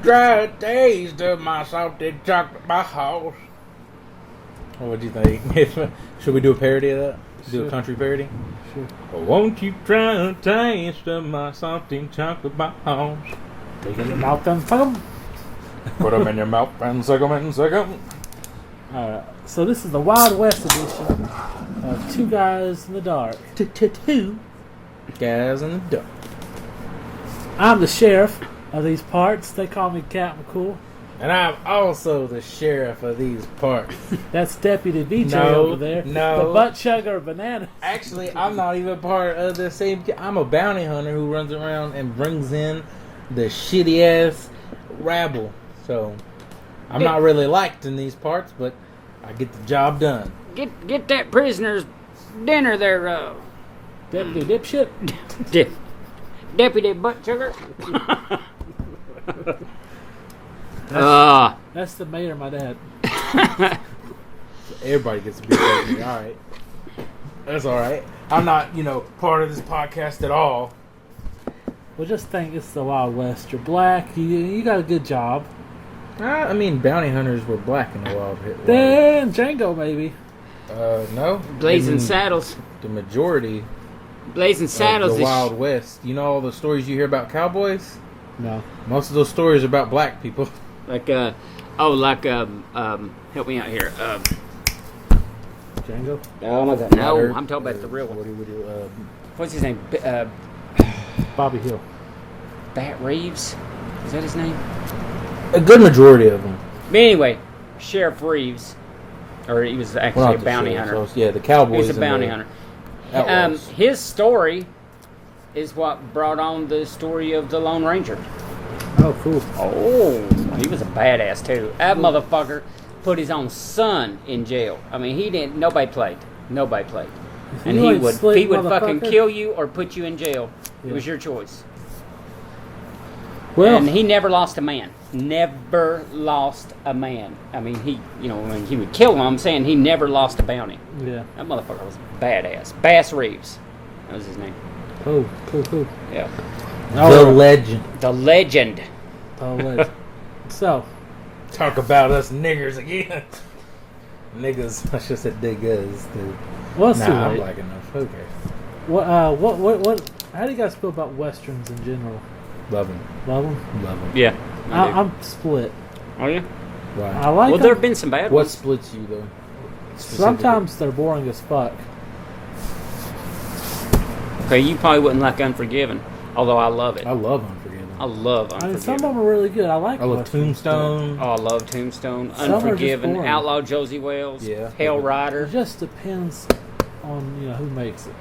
try a taste of my salted chocolate balls? What do you think? Should we do a parody of that? Do a country parody? Sure. Well, won't you try a taste of my salted chocolate balls? Take it in your mouth and suck 'em. Put them in your mouth and suck them and suck them. Alright, so this is the Wild West edition of Two Guys in the Dark. Two guys in the dark. I'm the sheriff of these parts. They call me Captain McCool. And I'm also the sheriff of these parts. That's Deputy BJ No, over there. no. The butt chugger of bananas. Actually, I'm not even part of the same. I'm a bounty hunter who runs around and brings in the shitty ass rabble. So I'm not really liked in these parts, but I get the job done. Get that prisoner's dinner there, Deputy Dipshit. Deputy Butt Sugar. That's the mayor, my dad. Everybody gets a big me. All right, that's all right. I'm not, part of this podcast at all. Well, just think it's the Wild West. You're black. You got a good job. I mean, bounty hunters were black in the Wild West. Then Django, maybe. No. Blazing Saddles. The majority. Blazing Saddles. Of the Wild West. You know all the stories you hear about cowboys? No. Most of those stories are about black people. Like, help me out here. Django? Oh my God. No, I'm talking about the real one. What's his name? Bobby Hill. Bat Reeves? Is that his name? A good majority of them. But anyway, Sheriff Reeves, or he was actually a bounty hunter. So, yeah, the cowboys. He's a bounty hunter. His story is what brought on the story of the Lone Ranger. Oh, cool. Oh, he was a badass too. That motherfucker put his own son in jail. I mean, he didn't. Nobody played. And he would fucking kill you or put you in jail. Yeah. It was your choice. Well, and he never lost a man. Never lost a man. I mean, he would kill him. I'm saying he never lost a bounty. Yeah. That motherfucker was badass. Bass Reeves. That was his name. Oh, cool. Yeah. The legend. The legend. So, talk about us niggers again. Niggas. I should have said niggas. What's I'm black enough. Okay. What? How do you guys feel about westerns in general? Love them. Yeah. I'm split. Are you? Why? I like. Well, there have been some bad What ones. splits you though? Sometimes they're boring as fuck. Okay, you probably wouldn't like Unforgiven, although I love it. I love Unforgiven. I love Unforgiven. Some of them are really good. I like. I love Tombstone. Oh, I love Tombstone. Some are just Unforgiven. boring. Outlaw Josie Wales. Yeah. Hell It Rider. just depends on who makes it.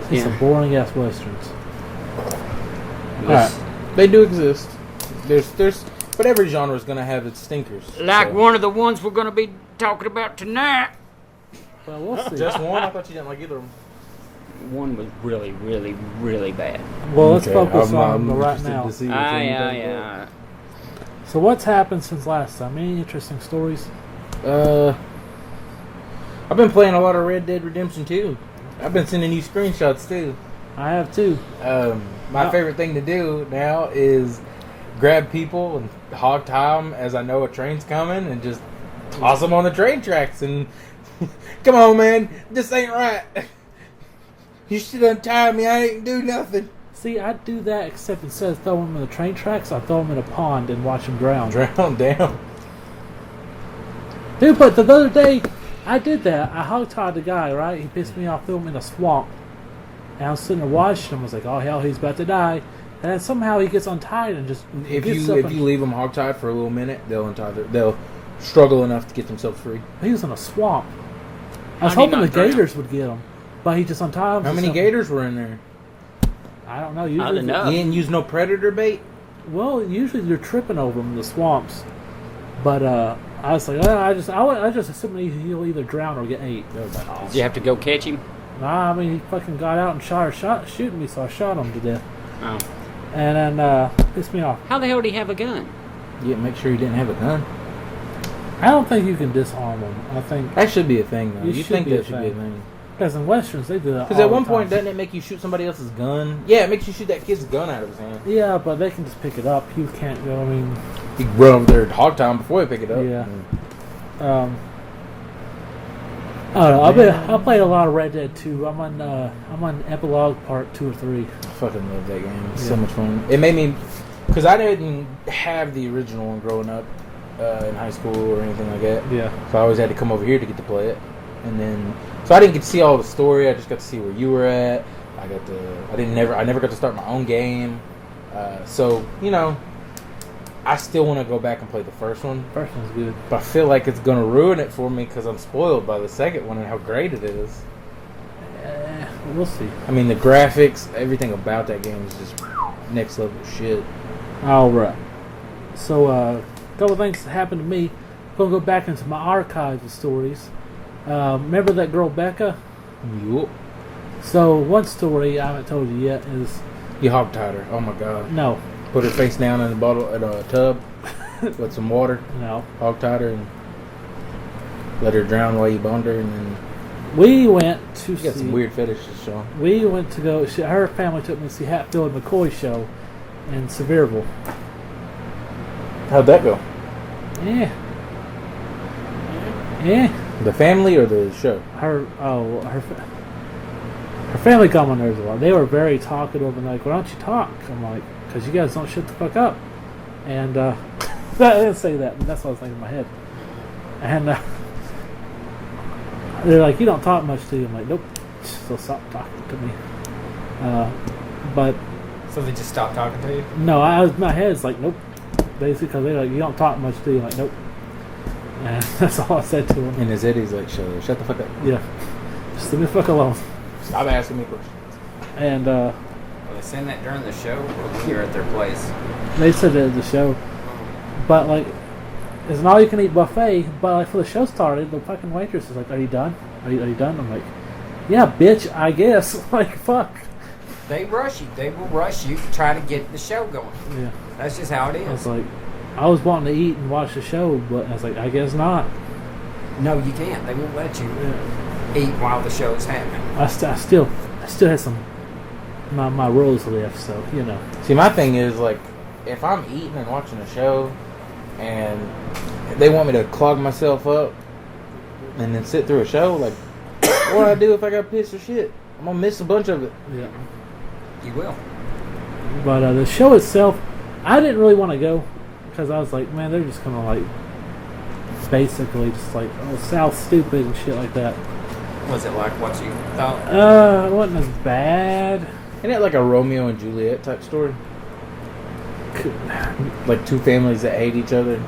It's Yeah. some boring ass westerns. Alright. They do exist. There's but every genre is gonna have its stinkers. Like so. one of the ones we're going to be talking about tonight. Well, we'll see. Just one? I thought you didn't like either of them. One was really, really, really bad. Well, let's focus on the right now. Yeah. So what's happened since last time? Any interesting stories? I've been playing a lot of Red Dead Redemption 2. I've been sending you screenshots too. I have too. My favorite thing to do now is grab people and hog tie them as I know a train's coming and just toss them on the train tracks and come on, man, this ain't right. You should untie me. I ain't do nothing. See, I do that except instead of throwing them in the train tracks, I throw them in a pond and watch them drown. Drown down. Dude, but the other day, I did that. I hog-tied the guy, right? He pissed me off, threw him in a swamp. And I was sitting there watching him. I was like, oh, hell, he's about to die. And then somehow he gets untied and just If you leave them hog-tied for a little minute, they'll struggle enough to get themselves free. He was in a swamp. I was hoping the gators would get him. But he just untied him. How many gators were in there? I don't know. Not enough. You didn't use no predator bait? Well, usually you're tripping over them in the swamps. But I was like, I just assumed he'll either drown or get ate. Did you have to go catch him? Nah, I mean, he fucking got out and shot shooting me, so I shot him to death. Oh. And then pissed me off. How the hell did he have a gun? Yeah, make sure you didn't have a gun. I don't think you can disarm them. I think that should be a thing, though. It You should think be that a should be a thing. thing? Because in westerns they do that. Because at one point, doesn't it make you shoot somebody else's gun? Yeah, it makes you shoot that kid's gun out of his hand. Yeah, but they can just pick it up. You can't go. I mean, you can run over there to hog time before you pick it up. Yeah. I don't know. I played a lot of Red Dead 2. I'm on epilogue part 2 or 3. I fucking love that game. It's so much fun. It made me, because I didn't have the original one growing up in high school or anything like that. Yeah. So I always had to come over here to get to play it, and then so I didn't get to see all the story. I just got to see where you were at. I never got to start my own game. So I still want to go back and play the first one. First one's good. But I feel like it's going to ruin it for me because I'm spoiled by the second one and how great it is. We'll see. I mean, the graphics, everything about that game is just next level shit. Alright. So, a couple of things that happened to me. I'm going to go back into my archives of stories. Remember that girl, Becca? Yup. So, one story I haven't told you yet is... You hog-tied her. Oh, my God. No. Put her face down in a tub with some water. No. Hog-tied her and let her drown while you boned her, and then... We went to see... You got some weird fetishes, Sean. We went to go... her family took me to see Hatfield and McCoy show in Sevierville. How'd that go? Yeah. Yeah. The family or the show? Her family got on my nerves a lot. They were very talkative and like, why don't you talk? I'm like, because you guys don't shut the fuck up. And I didn't say that, but that's what I was thinking in my head. And they're like, you don't talk much, do you? I'm like, nope. So stop talking to me. But So they just stopped talking to you? no, my head's like, nope. Basically, because they're like, you don't talk much, do you? I'm like, nope. And that's all I said to him. In his head, he's like, shut the fuck up. Yeah. Just leave me the fuck alone. Stop asking me questions. And Were they saying that during the show or when you were at their place? they said it at the show. But, like, it's an all-you-can-eat buffet. But, like, before the show started, the fucking waitress is like, are you done? Are you done? I'm like, yeah, bitch, I guess. Like, fuck. They rush you. They will rush you to try to get the show going. Yeah. That's just how it I was is. like, I was wanting to eat and watch the show, but I was like, I guess not. No, you can't. They won't let you Yeah. eat while the show is happening. I still had some my rolls left, so See, my thing is, like, if I'm eating and watching a show and they want me to clog myself up and then sit through a show, like, what do I do if I got pissed or shit? I'm going to miss a bunch of it. Yeah. You will. But the show itself, I didn't really want to go because I was like, man, they're just gonna like basically just like South stupid and shit like that. Was it like what you thought? It wasn't as bad. Isn't it like a Romeo and Juliet type story? Like two families that hate each other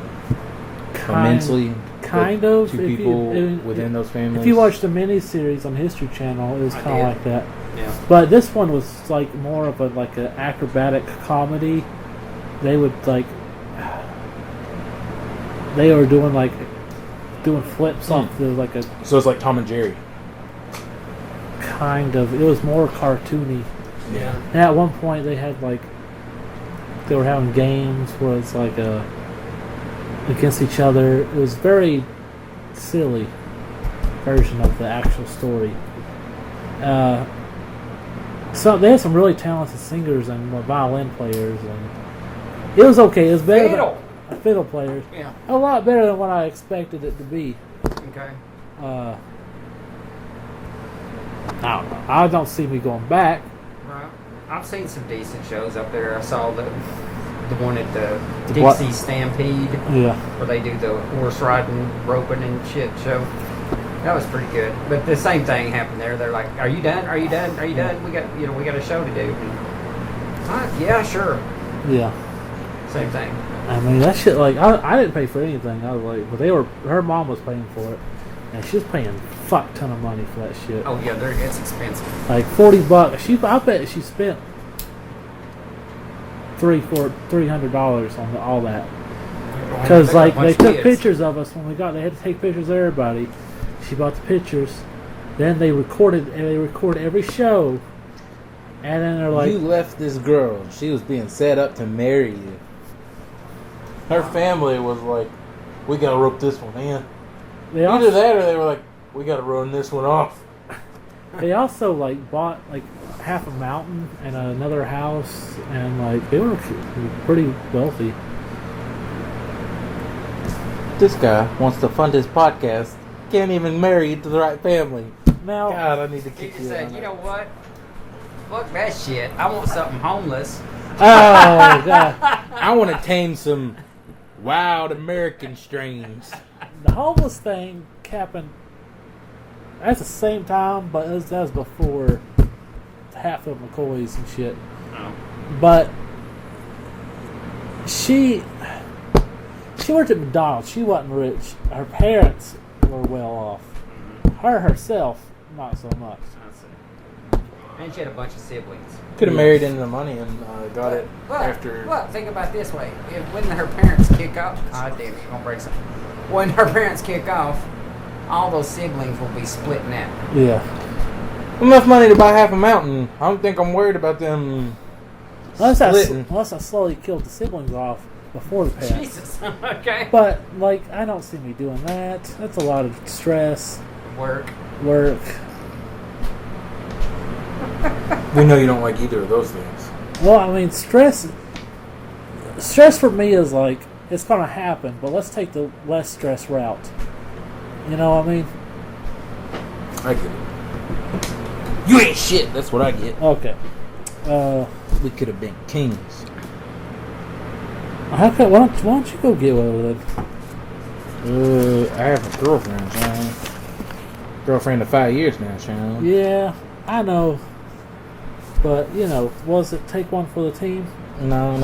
immensely. Kind of. Two people within those families. If you watch the miniseries on History Channel, it was kind of like that. Yeah. But this one was like more of an acrobatic comedy. They would like. They were doing flips off the like a. So it's like Tom and Jerry. Kind of. It was more cartoony. Yeah. And at one point they had like. They were having games where it's like against each other. It was very silly version of the actual story. So they had some really talented singers and violin players, and it was okay. It was better than fiddle players. Yeah. A lot better than what I expected it to be. Okay. I don't know. I don't see me going back. Right. I've seen some decent shows up there. I saw the one at the What? Dixie Stampede Yeah. where they do the horse riding, roping and shit show. That was pretty good. But the same thing happened there. They're like, "Are you done? Are you done? Are you done? We got a show to do." And, yeah, sure. Yeah. Same thing. I mean, that shit, like, I didn't pay for anything. I was like, but her mom was paying for it. And she was paying a fuck ton of money for that shit. Oh yeah, it's expensive. Like $40. I bet she spent $300 on all that. Because like they took pictures of us when we got. They had to take pictures of everybody. She bought the pictures. Then they recorded every show. And then they're like, you left this girl. She was being set up to marry you. Her family was like, we gotta rope this one in. Either that or they were like, we gotta run this one off. They also like bought like half a mountain and another house, and like they were pretty wealthy. This guy wants to fund his podcast. Can't even marry into the right family. Now, God, I need to He kick just you. said, you know what? Fuck that shit. I want something homeless. oh god, I want to tame some wild American strains. the homeless thing happened at the same time, but that was before half of McCoy's and shit. Oh. But she worked at McDonald's. She wasn't rich. Her parents were well off. Her herself, not so much. And she had a bunch of siblings. Could have married into the money and got it But, after. Well, think about it this way. When her parents kick off... God damn it, you're going to break something. When her parents kick off, all those siblings will be splitting out. Yeah. Enough money to buy half a mountain. I don't think I'm worried about them splitting. Unless I slowly killed the siblings off before the parents. Jesus. Okay. But, like, I don't see me doing that. That's a lot of stress, Work. work. We know you don't like either of those things. Well, I mean, stress for me is like, it's going to happen, but let's take the less stress route. You know what I mean? I get it. You ain't shit. That's what I get. Okay. We could have been kings. Why don't you go get one of them? I have a girlfriend, Sean. Girlfriend of 5 years now, Sean. Yeah, I know. But, you know, was it take one for the team? No.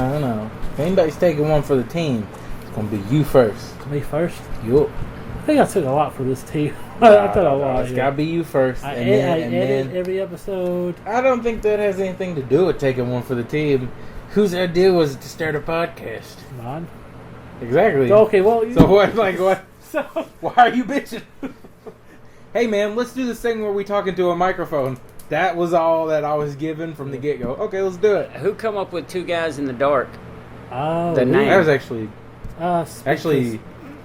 If anybody's taking one for the team, it's gonna be you first. Me first? Yup. I think I took a lot for this team. I took a lot. It's Yeah. gotta be you first, I and edit then. every episode. I don't think that has anything to do with taking one for the team. Whose idea was it to start a podcast? Mine. Exactly. Okay, well, you So what? Like what? So, Why are you bitching? Hey man, let's do this thing where we talk into a microphone. That was all that I was given from the get go. Okay, let's do it. Who come up with Two Guys in the Dark? oh, The name. That was actually us.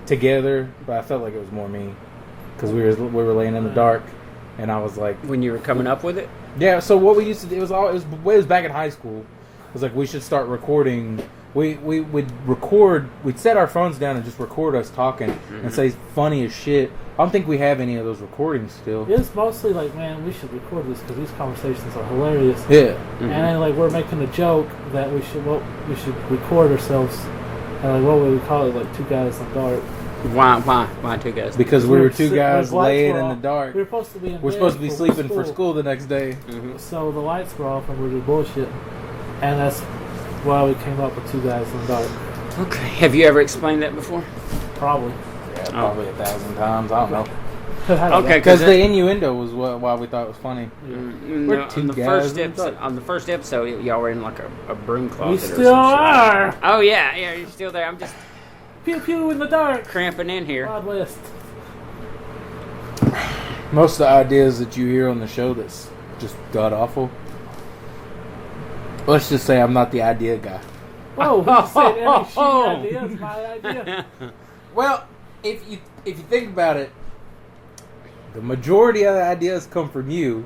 together, but I felt like it was more me because we were laying in the dark, and I was like, When you were coming up with it? yeah. So what we used to do, it was back in high school. It was like we should start recording. We would record. We'd set our phones down and just record us talking and say funny as shit. I don't think we have any of those recordings still. It's mostly like, man, we should record this because these conversations are hilarious. Yeah. And then, like, we're making a joke that we should record ourselves. And, like, what would we call it? Like, Two Guys in the Dark. Why Two Guys? Because we were two Like, guys lights laying were in the off. dark. We were supposed to be in We're bed supposed to be before sleeping for school the next day. So the lights were off and we were just bullshitting. And that's why we came up with Two Guys in the Dark. Okay. Have you ever explained that before? Probably. Yeah, probably 1,000 times. I don't know. Okay, Because the innuendo was why we thought it was funny. We're two on the guys first in the dark. episode, on the first episode, y'all were in like a broom We closet. still or some are! shit. Oh yeah, you're still there. I'm just Pew pew in the dark! cramping in here. Wild West. Most of the ideas that you hear on the show that's just god awful. Let's just say I'm not the idea guy. Whoa, who said any shitty idea? It's my idea. Well, if you think about it, the majority of the ideas come from you,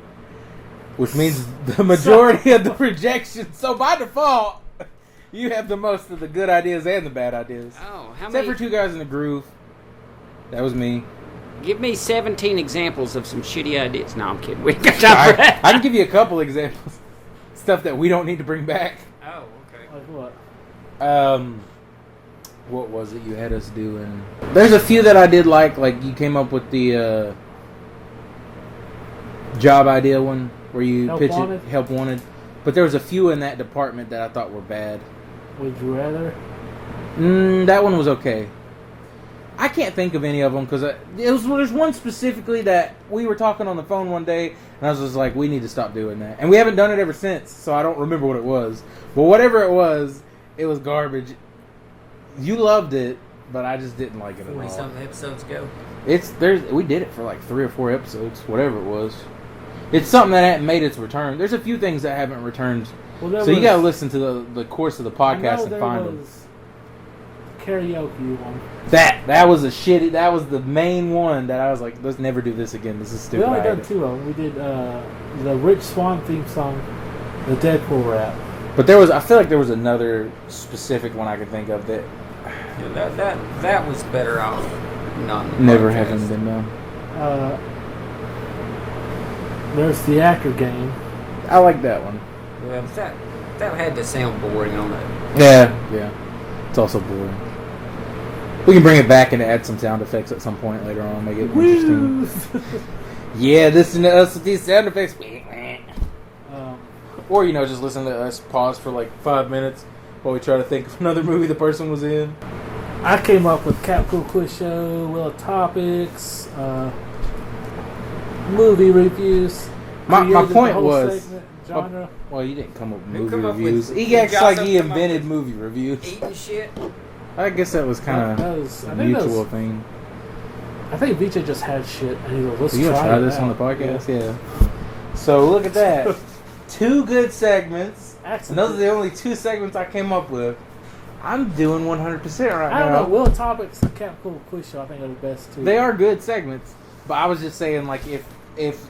which means the majority of the rejections. So by default, you have the most of the good ideas and the bad ideas. Oh, how Except many? for Two Guys in the Groove. That was me. Give me 17 examples of some shitty ideas. No, I'm kidding. We ain't got time for that. I can give you a couple examples. Stuff that we don't need to bring back. Oh, okay. Like what? What was it you had us doing? There's a few that I did like you came up with the job idea one where you Help pitch Wanted? it, help wanted. But there was a few in that department that I thought were bad. Would you rather? That one was okay. I can't think of any of them because there's one specifically that we were talking on the phone one day, and I was just like, we need to stop doing that. And we haven't done it ever since, so I don't remember what it was. But whatever it was garbage. You loved it, but I just didn't like it at all. 40-something episodes ago. We did it for like 3 or 4 episodes, whatever it was. It's something that hadn't made its return. There's a few things that haven't returned, Well, so you got to listen to the course of the I know podcast and there find them. was karaoke one. That was a shitty. That was the main one that I was like, let's never do this again. This is stupid. We only done 2 of them. We did the Rich Swan theme song, the Deadpool rap. But there was, I feel like there was another specific one I could think of that. Yeah, that was better off. Never having been done. There's the actor game. I like that one. Yeah, that had to sound boring on it. Yeah. It's also boring. We can bring it back and add some sound effects at some point later on, make it interesting. Yeah, listen to us with these sound effects. Or, just listen to us pause for like 5 minutes while we try to think of another movie the person was in. I came up with Cap Cool Quiz Show, Wheel of Topics, movie reviews. My point was... Genre. Well, you didn't come up with movie reviews. He acts like he invented movie reviews. Eating shit. I guess that was kind of a mutual thing. I think VJ just had shit and he goes, let's try this on the podcast? Yeah. So look at that. 2 good segments. Excellent. Those are the only 2 segments I came up with. I'm doing 100% right now. I don't know. Wheel of Topics and Cap Cool Quiz Show I think are the best 2. They are good segments. But I was just saying, like, if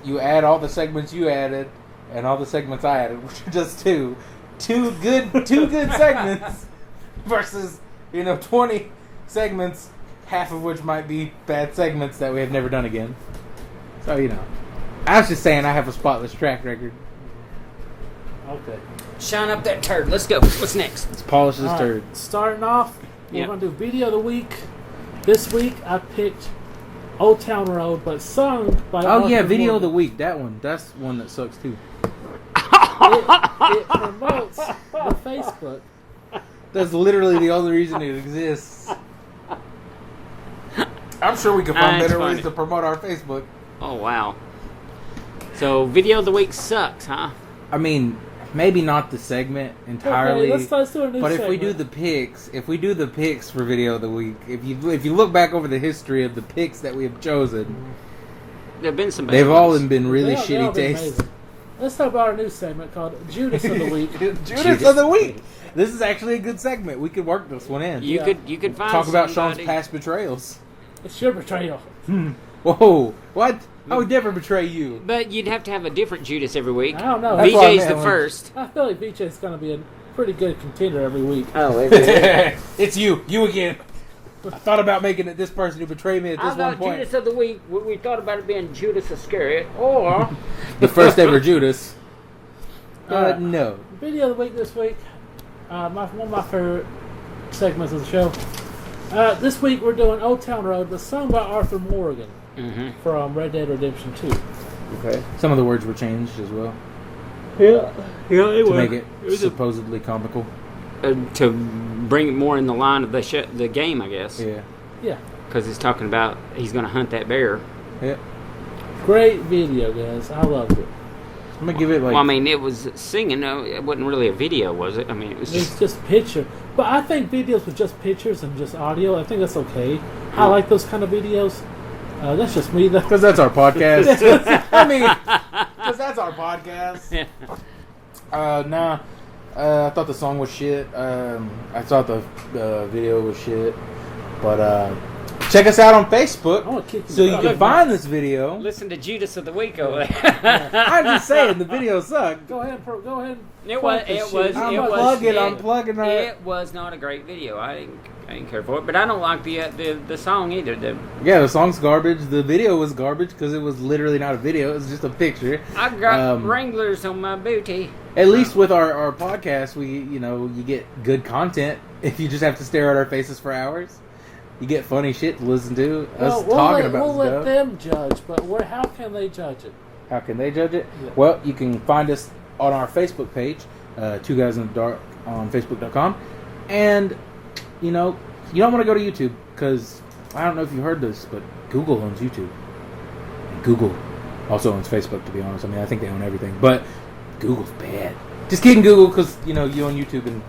you add all the segments you added and all the segments I added, which are just 2 good segments versus 20 segments, half of which might be bad segments that we have never done again. So I was just saying I have a spotless track record. Okay. Shine up that turd. Let's go. What's next? Let's polish this turd. Starting off, we're going to do Video of the Week. This week I picked Old Town Road, but sung by Arthur Video Morgan. of the Week. That one. That's one that sucks too. It promotes the Facebook. That's literally the only reason it exists. I'm sure we can find better ways to promote our Facebook. Oh, wow. So, Video of the Week sucks, huh? I mean, maybe not the segment entirely. Okay, let's do a new but segment. if we do the picks for Video of the Week, if you look back over the history of the picks that we have chosen, there have been some bad they've ones. all been really shitty taste. Let's talk about our new segment called Judas of the Week. Judas of the Week. This is actually a good segment. We could work this one in. You could find talk about somebody. Sean's past betrayals. It's your betrayal. Whoa! What? I would never betray you. But you'd have to have a different Judas every week. I don't know. That's what I VJ's meant. the first. I feel like VJ's going to be a pretty good contender every week. Oh, every week. It's you again. I thought about making it this person who betrayed me at this one point. Judas of the Week, we thought about it being Judas Iscariot, or The first ever Judas. No. Video of the Week this week. One of my favorite segments of the show. This week we're doing Old Town Road, but sung by Arthur Morgan from Red Dead Redemption 2. Okay. Some of the words were changed as well it to make it supposedly comical. To bring it more in the line of the game, I guess. Yeah. Because he's talking about he's going to hunt that bear. Yeah. Great video, guys. I loved it. I'm gonna give it like. Well, I mean, it was singing. No, it wasn't really a video, was it? I mean, it was just picture. But I think videos with just pictures and just audio, I think that's okay. I like those kind of videos. That's just me, though. Because that's our podcast. I mean, because that's our podcast. Nah. I thought the song was shit. I thought the video was shit. But check us out on Facebook so you can find this video. Listen to Judas of the Week over there. I'm just saying the video sucked. Go ahead. It was not a great video. I didn't care for it, but I don't like the song either. Yeah, the song's garbage. The video was garbage because it was literally not a video. It was just a picture. I got Wranglers on my booty. At least with our podcast, you get good content. If you just have to stare at our faces for hours, you get funny shit to listen to. Us talking about we'll let stuff. them judge, but how can they judge it? How can they judge it? Yeah. Well, you can find us on our Facebook page, Two Guys in the Dark on Facebook.com. And, you don't want to go to YouTube because, I don't know if you heard this, but Google owns YouTube. And Google also owns Facebook, to be honest. I mean, I think they own everything. But Google's bad. Just kidding, Google, because, you own YouTube and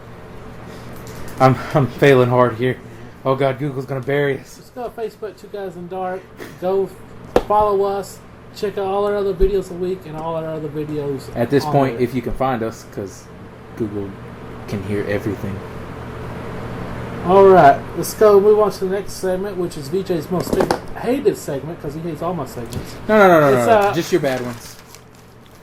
I'm failing hard here. Oh, God, Google's going to bury us. Just go to Facebook, Two Guys in the Dark. Go follow us. Check out all our other videos a week and all our other videos. At this point, if you can find us, because Google can hear everything. All right, let's go move on to the next segment, which is VJ's most hated segment because he hates all my segments. No. Just your bad ones.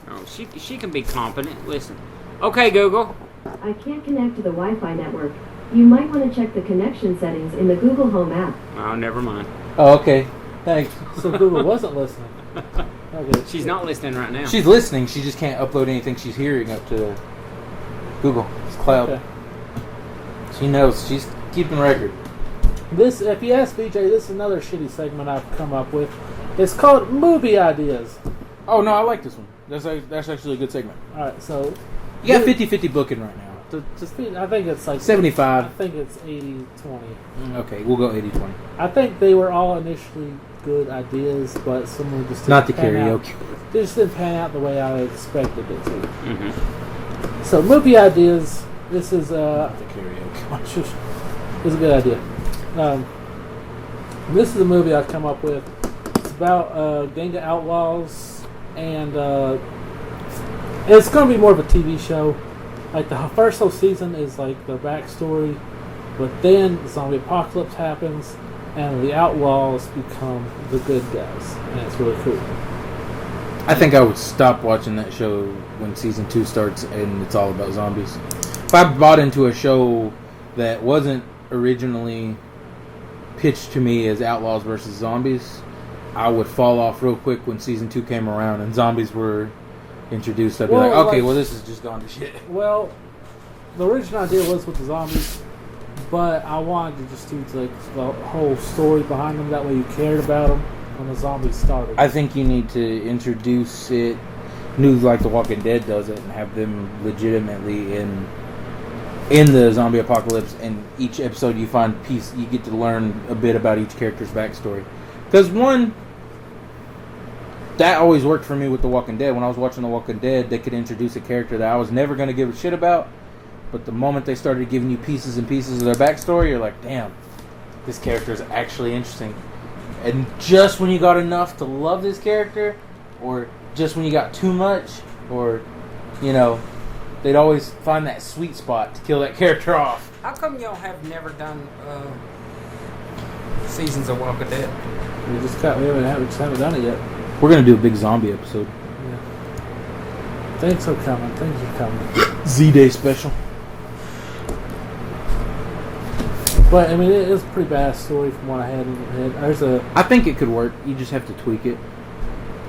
Oh, she can be competent. Listen. Okay, Google. I can't connect to the Wi-Fi network. You might want to check the connection settings in the Google Home app. Oh, never mind. Oh, okay. Thanks. So Google wasn't listening. Okay. She's not listening right now. She's listening. She just can't upload anything she's hearing up to Google. It's cloud. Okay. She knows. She's keeping record. This, if you ask VJ, this is another shitty segment I've come up with. It's called Movie Ideas. Oh, no, I like this one. That's actually a good segment. All right, so You got 50-50 booking right now. I think it's like 75. I think it's 80-20. Okay, we'll go 80-20. I think they were all initially good ideas, but someone just didn't Not the pan karaoke. out. They just didn't pan out the way I expected it to. Mm-hmm. So movie ideas. This is The karaoke. It's a good idea. This is a movie I've come up with. It's about a gang of outlaws, and it's going to be more of a TV show. Like the first whole season is like their backstory, but then the zombie apocalypse happens, and the outlaws become the good guys, and it's really cool. I think I would stop watching that show when season 2 starts and it's all about zombies. If I bought into a show that wasn't originally pitched to me as outlaws versus zombies, I would fall off real quick when season 2 came around and zombies were introduced. I'd be like, okay, well, this is just gone to shit. Well, the original idea was with the zombies, but I wanted to just do like the whole story behind them. That way you cared about them when the zombies started. I think you need to introduce it new like The Walking Dead does it and have them legitimately in the zombie apocalypse, and each episode you find piece, you get to learn a bit about each character's backstory. Because one, that always worked for me with The Walking Dead. When I was watching The Walking Dead, they could introduce a character that I was never going to give a shit about, but the moment they started giving you pieces and pieces of their backstory, you're like, damn, this character is actually interesting. And just when you got enough to love this character, or just when you got too much, or, you know, they'd always find that sweet spot to kill that character off. How come y'all have never done seasons of Walking Dead? We just haven't done it yet. We're going to do a big zombie episode. Yeah. Things are coming. Z-Day special. But, I mean, it is a pretty bad story from what I had in my head. I think it could work. You just have to tweak it.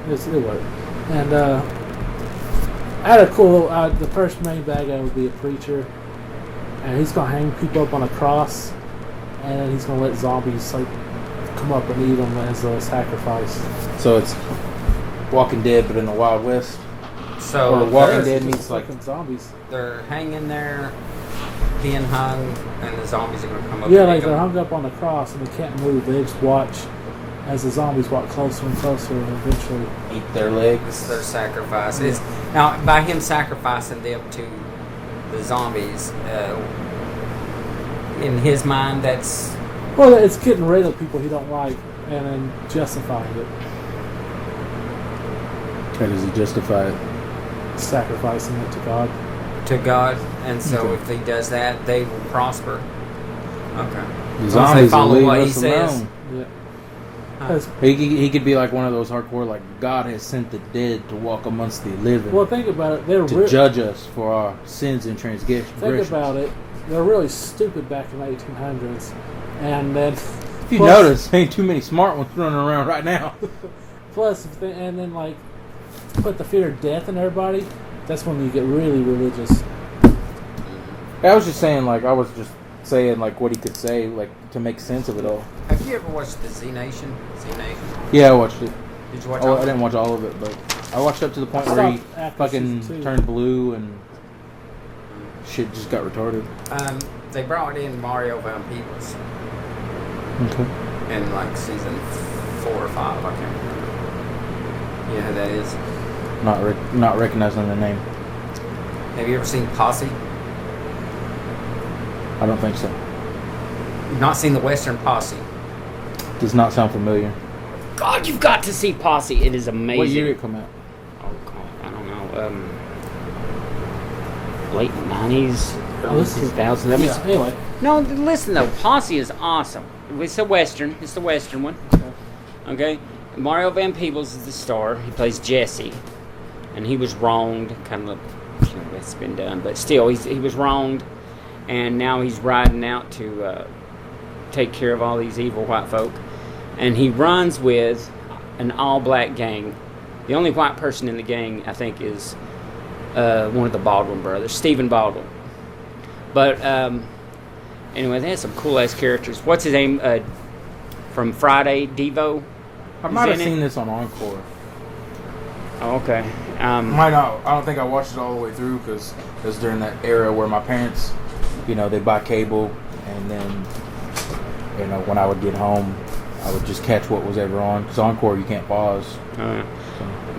It worked. And, I had a cool, the first main bad guy would be a preacher. And he's going to hang people up on a cross. And then he's going to let zombies, like, come up and eat them as a sacrifice. So it's Walking Dead, but in the Wild West. So or Walking Dead means like zombies. They're hanging there, being hung, and the zombies are going to come up. Yeah, and like eat they're them. hung up on the cross and they can't move. They just watch as the zombies walk closer and closer, and eventually eat their legs. This is their sacrifice. Now, by him sacrificing them to the zombies, in his mind, that's... Well, it's getting rid of people he don't like and then justifying it. How does he justify it? Sacrificing it to God. To God. And so Okay. if he does that, they will prosper. Okay. The As long as they zombies will follow leave what he us says. alone. Yeah. Huh. He could be like one of those hardcore, like, God has sent the dead to walk amongst the living. Well, think about it. They're to judge us for our sins and transgressions. Think about it. They're really stupid back in the 1800s. And then... If you notice, ain't too many smart ones running around right now. Plus, and then, like, put the fear of death in everybody, that's when you get really religious. I was just saying, like, what he could say, like, to make sense of it all. Have you ever watched the Z Nation? Yeah, I watched it. Did you watch I all of it? didn't watch all of it, but I watched up to the point where he fucking turned blue and shit just got retarded. They brought in Mario Van Peebles Okay. in like season 4 or 5. I can't remember. You know who that is? Not recognizing the name. Have you ever seen Posse? I don't think so. You've not seen the Western Posse? Does not sound familiar. God, you've got to see Posse. It is amazing. What year did it come out? Oh, God, I don't know. Late 90s. early 2000s. That was, anyway. no, listen though, Posse is awesome. It's a western. It's the western one. Okay. Mario Van Peebles is the star. He plays Jesse, and he was wronged. Kind of, it's been done, but still, he was wronged, and now he's riding out to take care of all these evil white folk, and he runs with an all-black gang. The only white person in the gang, I think, is one of the Baldwin brothers, Stephen Baldwin. But anyway, they had some cool-ass characters. What's his name from Friday? Devo? I might have seen this on Encore. Oh, okay. Might not. I don't think I watched it all the way through because it was during that era where my parents, they buy cable, and then, when I would get home, I would just catch what was ever on. Because Encore, you can't pause.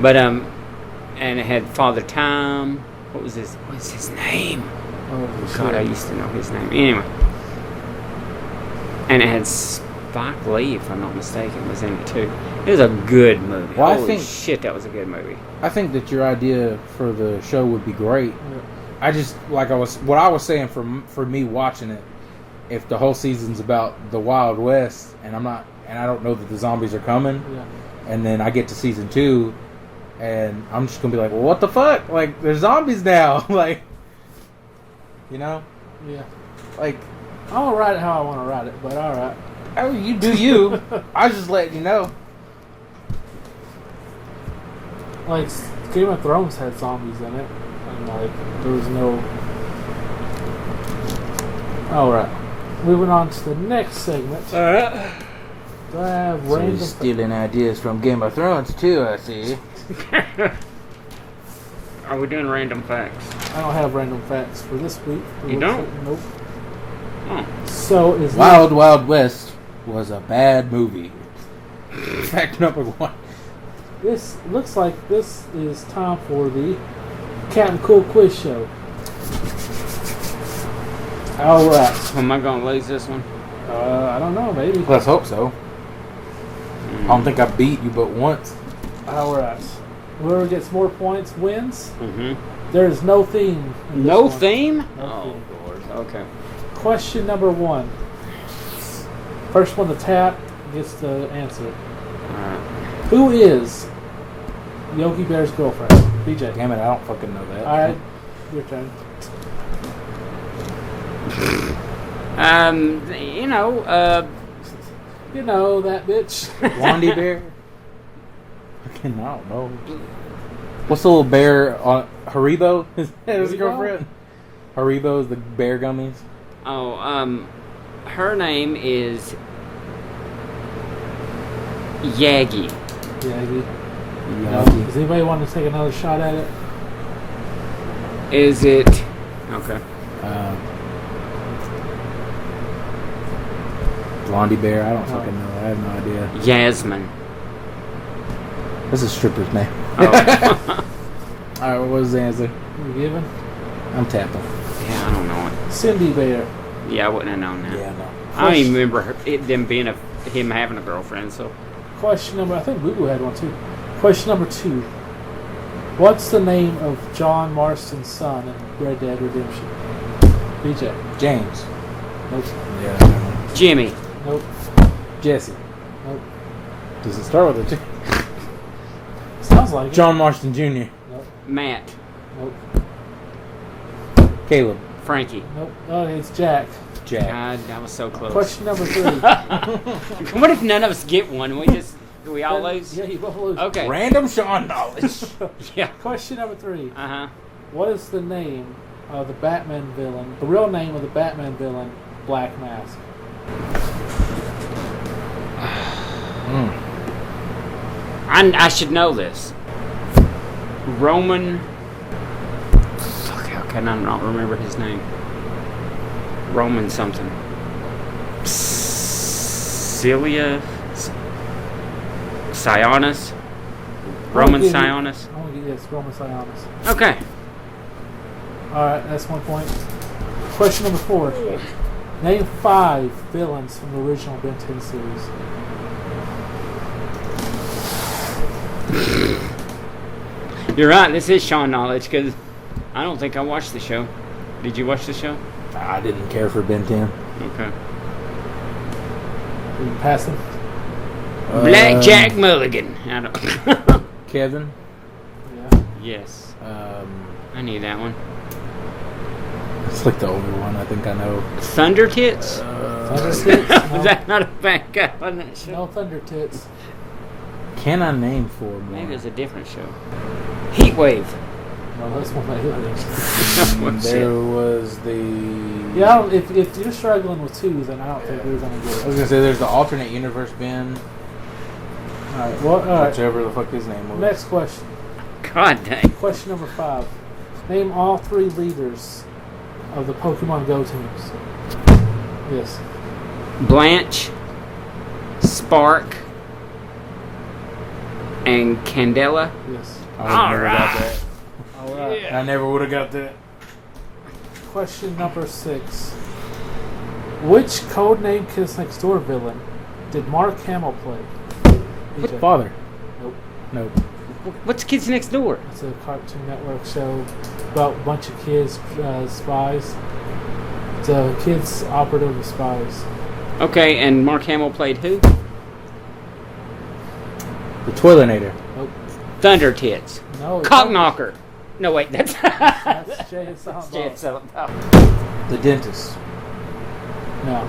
But and it had Father Time. What's his name? Oh God, I used to know his name. Anyway, and it had Spike Lee, if I'm not mistaken, was in it too. It was a good movie. Well, Holy shit, that was a good movie. I think that your idea for the show would be great. Yeah. I just what I was saying for me watching it. If the whole season's about the Wild West, and I don't know that the zombies are coming, and then I get to season 2, and I'm just gonna be like, well, what the fuck? Like, there's zombies now, like, Yeah. Like, I don't write it how I want to write it, but all right. Oh, you do you. I was just letting you know. Like, Game of Thrones had zombies in it, and there was no. All right. Moving on to the next segment. All right. Do I have So random? you're stealing ideas from Game of Thrones too, I see. Are we doing random facts? I don't have random facts for this week. You don't? Nope. Oh. So is Wild Wild West was a bad movie. Fact number 1. This looks like this is time for the Captain Cool Quiz Show. All right. Am I gonna lose this one? I don't know, maybe. Let's hope so. I don't think I beat you but once. All right. Whoever gets more points wins. Mm-hmm. There is no theme. No theme? No theme. Lord. Okay. Question number 1. First one to tap gets the answer. Alright. Who is Yogi Bear's girlfriend? BJ. Damn it, I don't fucking know that. Alright, your turn. You know that bitch. Blondie Bear? Fucking, I don't know. What's the little bear on Haribo? Is that his Haribo? girlfriend? Haribo is the bear gummies. Oh, her name is Yagi. Yagi. Yagi. Does anybody want to take another shot at it? Is it? Okay. Blondie Bear? I don't fucking know. I have no idea. Yasmin. That's a stripper's name. Oh. Alright, what was the answer? You giving? I'm tapping. Yeah, I don't know it. Cindy Bear. Yeah, I wouldn't have known that. Yeah, no. I don't even remember him having a girlfriend. So. Question number, I think Google had one too. Question number 2. What's the name of John Marston's son in Red Dead Redemption? BJ. James. Nope. Yeah. Jimmy. Nope. Jesse. Nope. Does it start with a J? Sounds like John Marston Jr. it. Nope. Matt. Nope. Caleb. Frankie. Nope. Oh, it's Jack. Jack. God, that was so close. Question number 3. What if none of us get one? We all lose? Yeah, you both lose. Okay. Random Sean knowledge. Yeah. Question number 3. Uh-huh. What is the name of the Batman villain, the real name of the Batman villain, Black Mask? I should know this. Roman. Fuck, how can I not remember his name? Roman something. Celia. Sionis. Roman Sionis. I want to get yes, Roman Sionis. Okay. All right, that's 1 point. Question number 4. Name 5 villains from the original Ben 10 series. You're right. This is Sean knowledge because I don't think I watched the show. Did you watch the show? I didn't care for Ben 10. Okay. We passing. Blackjack Mulligan. I don't. Kevin. Yeah. Yes. I knew that one. It's like the only one I think I know. Thunder Tits. Thunder Tits? No. Was that not a bad guy on that show? No Thunder Tits. Can I name 4 more? Maybe it's a different show. Heat Wave. No, that's one of the There was the... Yeah, if you're struggling with 2, then I don't think we're going to get I it. was gonna say there's the alternate universe Ben. Alright, well, alright. Whichever the fuck his name was. Next question. God dang. Question number 5. Name all 3 leaders of the Pokemon Go teams. Yes. Blanche, Spark, and Candela. Yes. I would've never got Alright. that. Alright. Yeah. I never would have got that. Question number 6. Which codename Kiss Next Door villain did Mark Hamill play? EJ. Father. Nope. Nope. What's Kids Next Door? It's a Cartoon Network show about a bunch of kids, spies. It's a kids operative of spies. Okay, and Mark Hamill played who? The Toilinator. Nope. Thunder Tits. No. Cockknocker. No, wait, that's That's Jay and Silent Jay Bob. and Silent Bob. The Dentist. No.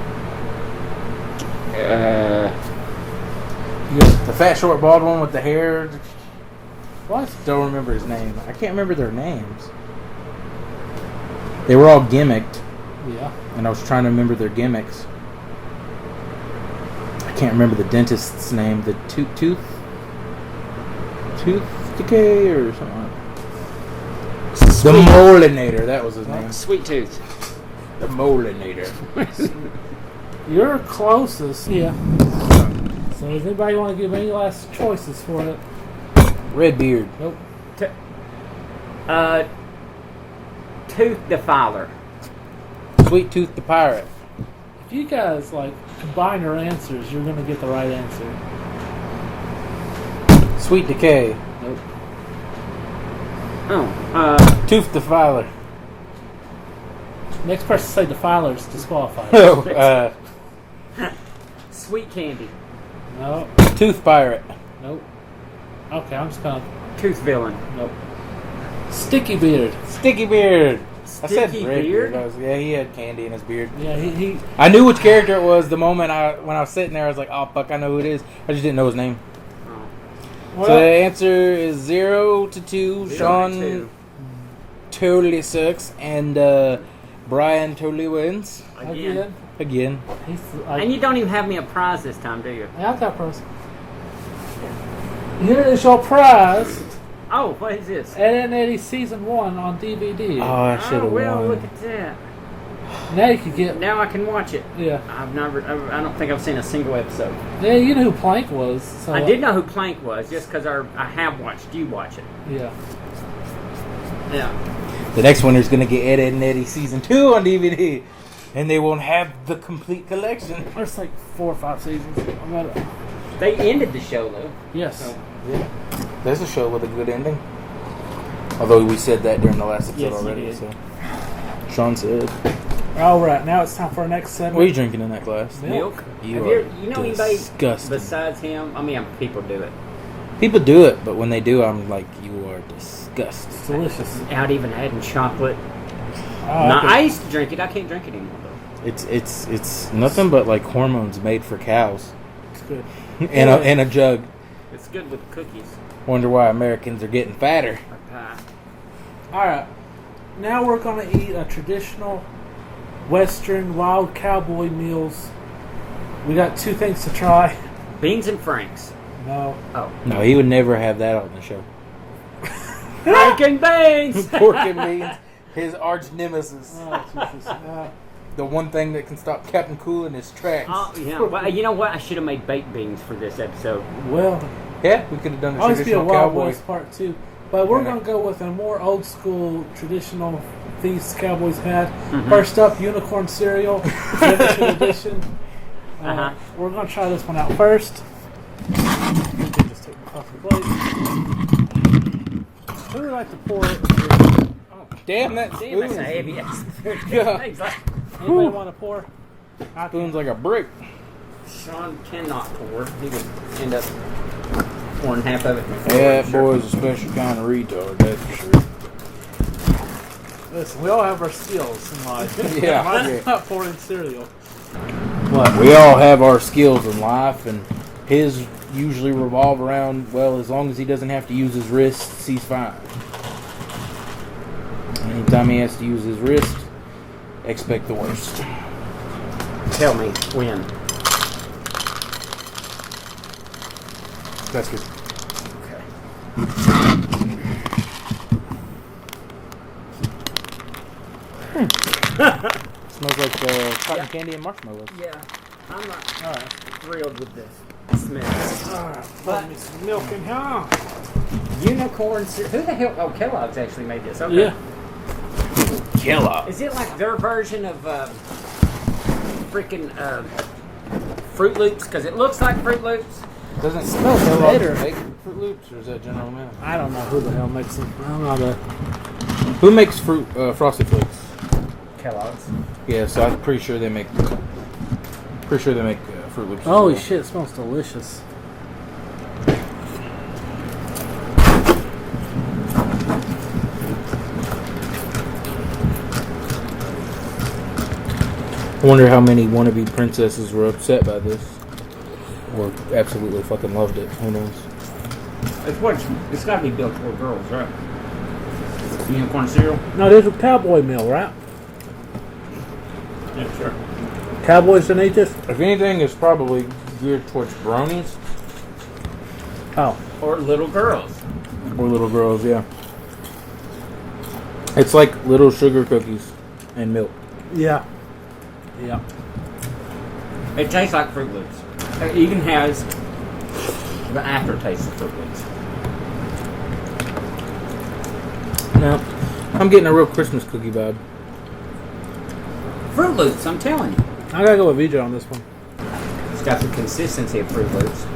The fat, short, bald one with the hair. What? Don't remember his name. I can't remember their names. They were all gimmicked, Yeah. and I was trying to remember their gimmicks. I can't remember the dentist's name. The tooth decay or something. The Molinator. That was his name. Sweet Tooth. The Molinator. You're closest. Yeah. So does anybody want to give any last choices for it? Redbeard. Nope. Tooth Defiler. Sweet Tooth the Pirate. If you guys combine your answers, you're gonna get the right answer. Sweet Decay. Nope. Oh, Tooth Defiler. Next person to say Defiler's disqualified. Oh, Sweet Candy. No. Tooth Pirate. Nope. Okay, I'm just gonna. Tooth Villain. Nope. Sticky Beard. Sticky Beard. I said Sticky Redbeard. Beard? Yeah, he had candy in his beard. Yeah, he I knew which character it was the moment when I was sitting there. I was like, "Oh fuck, I know who it is." I just didn't know his name. Oh. well, So the answer is 0-2. 0-2. Sean totally sucks, and Brian totally wins Again. again. He's And you don't even have me a prize this time, do you? Yeah, I got pros. Here is your prize. Oh, what is this? Ed and Eddie Season 1 on DVD. Oh, I should have well, won. look at that. Now you can get. Now I can watch it. Yeah. I don't think I've seen a single episode. Yeah, you know who Plank was. So, I did know who Plank was, just because I have watched you watch it. Yeah. Yeah. The next winner's gonna get Ed, Ed and Eddie Season 2 on DVD, and they won't have the complete collection. There's 4 or 5 seasons. They ended the show, though. Yes. So, Yeah, there's a show with a good ending. Although we said that during the last episode Yes, you already. did. So Sean said, Alright, now it's time for our next segment. "What are you drinking in that glass?" milk. You Have are you know anybody disgusting. besides him? I mean, people do it. People do it, but when they do, I'm like, "You are disgusting." It's delicious. Out even adding chocolate. Oh, No, okay. I used to drink it. I can't drink it anymore, though. It's nothing but like hormones made for cows It's good. in a jug. It's good with cookies Wonder why Americans are getting fatter. or pie. Alright. Now we're going to eat a traditional Western wild cowboy meals. We got 2 things to try. Beans and Franks. No. Oh. No, he would never have that on the show. Frank and beans! Pork and beans, his arch nemesis. Oh, Jesus. The one thing that can stop Captain Cool in his tracks. Oh, yeah. Well, you know what? I should have made baked beans for this episode. Well, Yeah, we could have done a always be a traditional Wild cowboy. West part 2. But we're Yeah. going to go with a more old school traditional feast Cowboys had. Mhm. First up, unicorn cereal, limited edition. Uh-huh. We're going to try this one out first. Just take my coffee plate. Who would like to pour it? Damn that Damn, that's spoon. a heavy ass. Yeah. Thanks, Anybody want to pour? Spoon's like a brick. Sean cannot pour. He would end up pouring half of it. Yeah, that boy's a special kind of retard, that's for sure. Listen, we all have our skills in life. Yeah, Mine's okay. not pouring cereal. What? We all have our skills in life, and his usually revolve around, well, as long as he doesn't have to use his wrists, he's fine. Anytime he has to use his wrist, expect the worst. Tell me when. That's good. Smells like cotton candy and marshmallows. Yeah, I'm not thrilled with this smell. Put me some milk in here. Unicorn cereal. Who the hell? Oh, Kellogg's actually made this. Okay. Yeah. Kellogg. Is it like their version of freaking Fruit Loops? Because it looks like Fruit Loops. Doesn't smell better. Make Fruit Loops, or is that General Mills? I don't know who the hell makes them. I'm not a... Who makes Frosted Flakes? Kellogg's. Yeah, so I'm pretty sure they make. Fruit Loops. Holy shit, it smells delicious. I wonder how many wannabe princesses were upset by this, or absolutely fucking loved it. Who knows? It's got to be built for girls, right? Unicorn cereal. No, there's a cowboy meal, right? Yeah, sure. Cowboys don't eat this? If anything, it's probably geared towards bronies Oh. Or little girls. or little girls. Yeah, it's like little sugar cookies and milk. Yeah. Yeah. It tastes like Fruit Loops. It even has the aftertaste of Fruit Loops. No, I'm getting a real Christmas cookie vibe. Fruit Loops, I'm telling you. I gotta go with VJ on this one. It's got the consistency of Fruit Loops.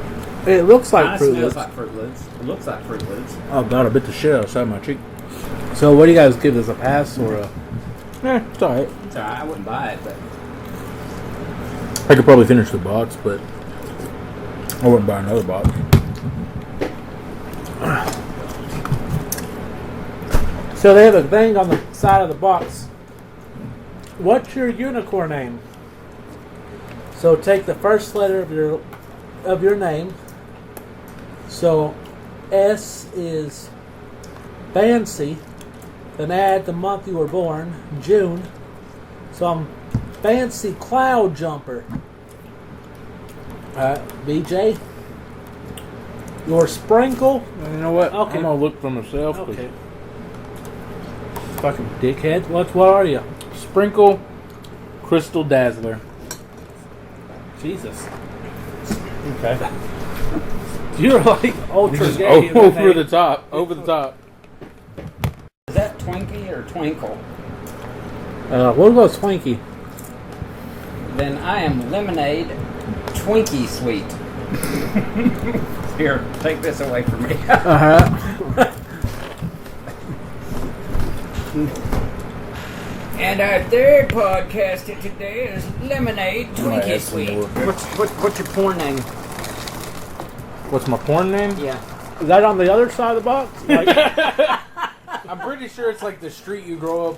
It looks like It Fruit smells Loops. like Fruit Loops. It looks like Fruit Loops. Oh god, I bit the shit outside my cheek. So what do you guys give this, a pass or a... It's alright. So I wouldn't buy it, but I could probably finish the box, but I wouldn't buy another box. So they have a thing on the side of the box. What's your unicorn name? So take the first letter of your name. So S is fancy. Then add the month you were born, June. So I'm Fancy Cloud Jumper. BJ. Your sprinkle. You know what? Okay. I'm gonna look for myself. Okay. Fucking dickhead. What are you? Sprinkle Crystal Dazzler. Jesus. Okay. You're like ultra Just gay. over the top. Over the top. is that Twinkie or Twinkle? What about Twinkie? Then I am Lemonade Twinkie Sweet. Here, take this away from me. And our third podcast of today is Lemonade Twinkie Sweet. What's your porn name? What's my porn name? Yeah. Is that on the other side of the box? Like, I'm pretty sure it's like the street you grew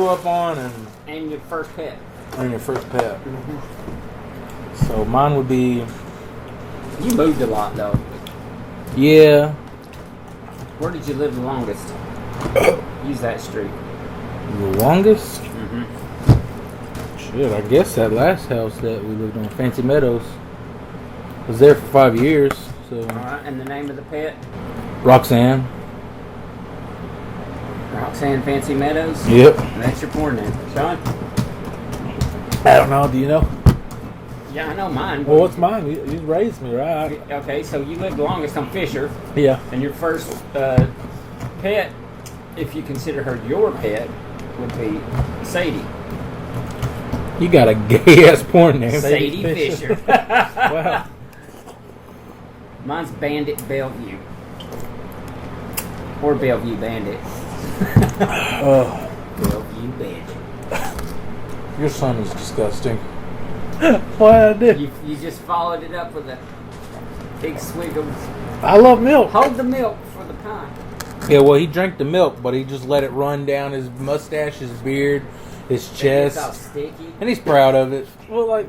up on And your first pet. and your first pet. So mine would be You moved a lot though. yeah. Where did you live the longest? Use that street. The longest? Mm-hmm. Shit, I guess that last house that we lived on, Fancy Meadows, was there for 5 years. So Alright, and the name of the pet? Roxanne. Roxanne Fancy Meadows? Yep. And that's your porn name. Sean? I don't know. Do you know? Yeah, I know mine. Well, what's mine? You raised me, right? Okay, so you lived the longest on Fisher, Yeah. and your first pet, if you consider her your pet, would be Sadie. You got a gay ass porn name. Sadie Fisher. Fisher. Wow. Mine's Bandit Bellevue. Or Bellevue Bandit. Oh. Bellevue Bandit. Your son is disgusting. What I did? You just followed it up with a big swig of. I love milk. Hold the milk for the pint. Yeah, well, he drank the milk, but he just let it run down his mustache, his beard, his chest. It's all sticky. And he's proud of it. Well, like,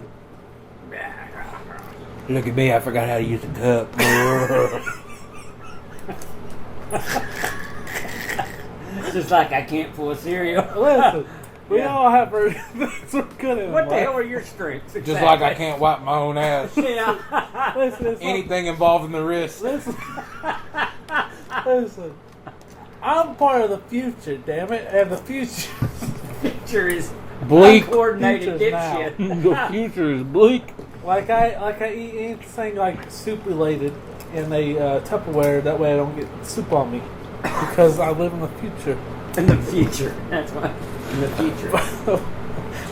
Look at me, I forgot how to use a cup. Just like I can't pull a cereal. listen, we all have our things we're good at. What the hell are your strengths? Just like I can't wipe my own ass. Yeah. Listen, it's Anything involving the wrist. Listen. Listen. I'm part of the future, damn it, and the future. Picture is Bleak. uncoordinated Future's dipshit. The future is bleak. Like I eat anything like soup related in a Tupperware. That way I don't get soup on me because I live in the future. In the future. That's why. In the future.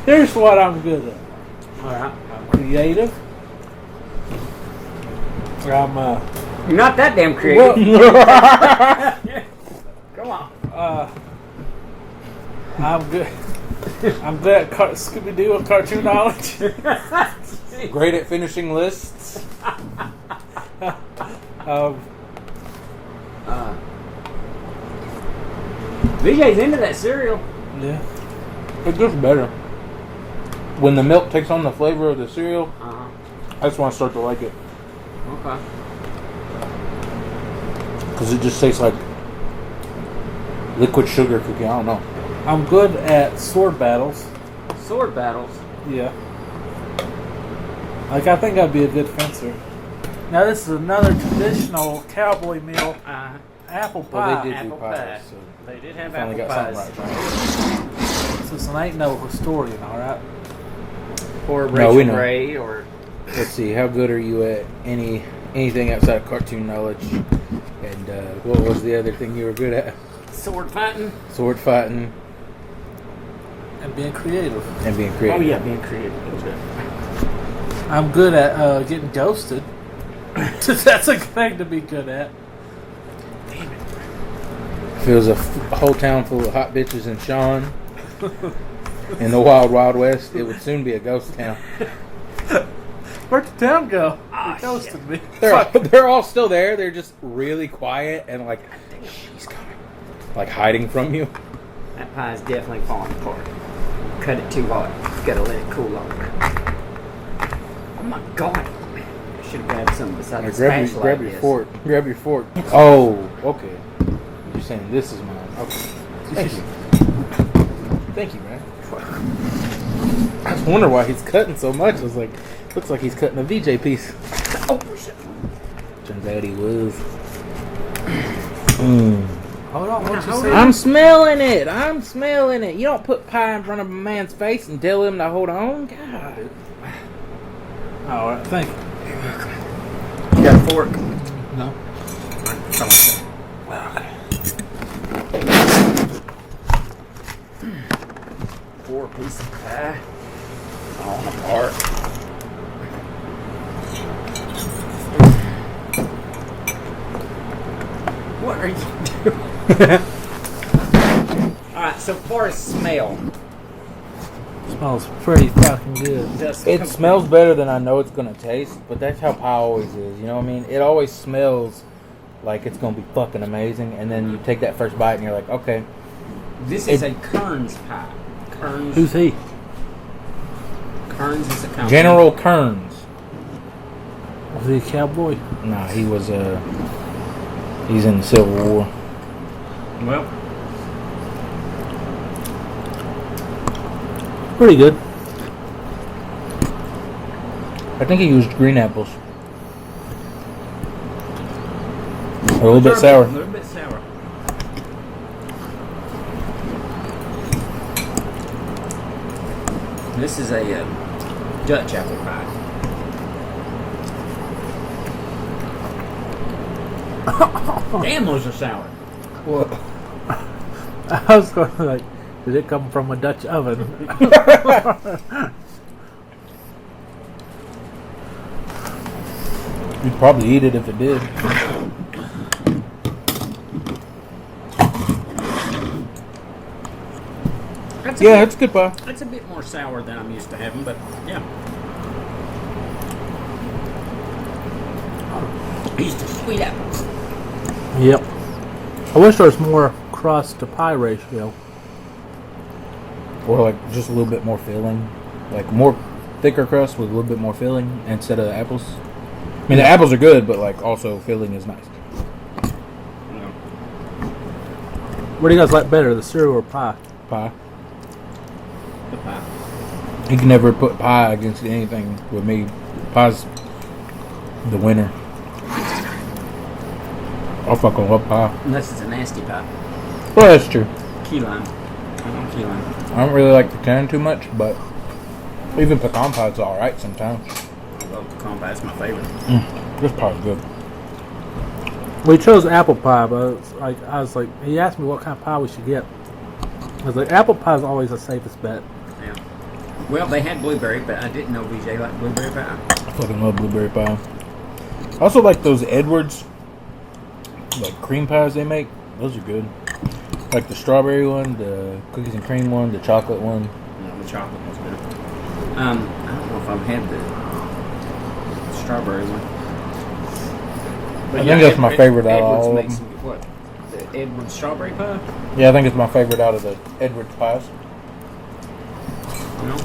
Here's what I'm good at. Alright. I'm creative. I'm You're not that damn creative. Come on. I'm good. I'm good at Scooby-Doo and cartoon knowledge. Great at finishing lists. VJ's into that cereal. Yeah. It gets better. When the milk takes on the flavor of the cereal, that's when I start to like it. Okay. Because it just tastes like liquid sugar cookie. I don't know. I'm good at sword battles. Sword battles. Yeah. Like, I think I'd be a good fencer. Now, this is another traditional cowboy meal. Apple pie. Well, they did Apple do pies. pie. So They did have finally apple got pies. something right. Since I ain't no historian, alright? Or No, Rachel we know. Ray, or Let's see. How good are you at anything outside of cartoon knowledge? And what was the other thing you were good at? sword fighting. Sword fighting And being creative. and being creative. Oh yeah, being creative. I'm good at getting ghosted. That's a thing to be good at. If it was a whole town full of hot bitches and Sean in the wild, wild west, it would soon be a ghost town. Where'd the town go? Ah, They ghosted me. They're all still there. They're just really quiet and like, she's coming. Like hiding from you. That pie's definitely falling apart. Cut it too hot. Gotta let it cool longer. Oh my god! I should have grabbed some beside the spatula. Grab your fork. Grab your fork. Oh, okay. You're saying this is mine. Okay. Thank you. Thank you, man. I was wondering why he's cutting so much. I was like, looks like he's cutting a VJ piece. Oh shit! Turns out he was. Hold on, what you Hold say? I'm smelling it. I'm smelling it. You don't put pie in front of a man's face and tell him to hold on. God. Alright, thank you. You got a fork? No. Four piece of pie. Falling apart. What are you doing? Alright, so far as smell. Smells pretty fucking good. It smells better than I know it's gonna taste, but that's how pie always is. You know what I mean? It always smells like it's gonna be fucking amazing, and then you take that first bite and you're like, okay. This is a Kearns pie. Kearns. Who's he? Kearns is a company. General Kearns. Was he a cowboy? Nah, he was he's in the Civil War. Well, Pretty good. I think he used green apples. A little bit sour. A little bit sour. This is a Dutch apple pie. Damn, those are sour. What? I was going like, did it come from a Dutch oven? You'd probably eat it if it did. I'd Yeah, it's good pie. It's a bit more sour than I'm used to having, but yeah. I'm used to sweet apples. Yep. I wish there was more crust to pie ratio. Or like just a little bit more filling. Like more thicker crust with a little bit more filling instead of apples. I mean, the apples are good, but like also filling is nice. Yeah. What do you guys like better, the cereal or pie? Pie. The pie. You can never put pie against anything with me. Pie's the winner. I fucking love pie. Unless it's a nasty pie. Well, that's true. Key lime. I want key lime. I don't really like pecan too much, but even pecan pie's alright sometimes. I love pecan pie. It's my favorite. This pie's good. We chose apple pie, but it's like I was like, he asked me what kind of pie we should get. I was like, apple pie is always the safest bet. Yeah. Well, they had blueberry, but I didn't know VJ liked blueberry pie. I fucking love blueberry pie. I also like those Edwards, like cream pies they make. Those are good. Like the strawberry one, the cookies and cream one, the chocolate one. No, the chocolate one's better. I don't know if I've had the strawberry one. But I think that's my favorite out of all of them. Edwards makes what? The Edwards strawberry pie? Yeah, I think it's my favorite out of the Edwards pies. No.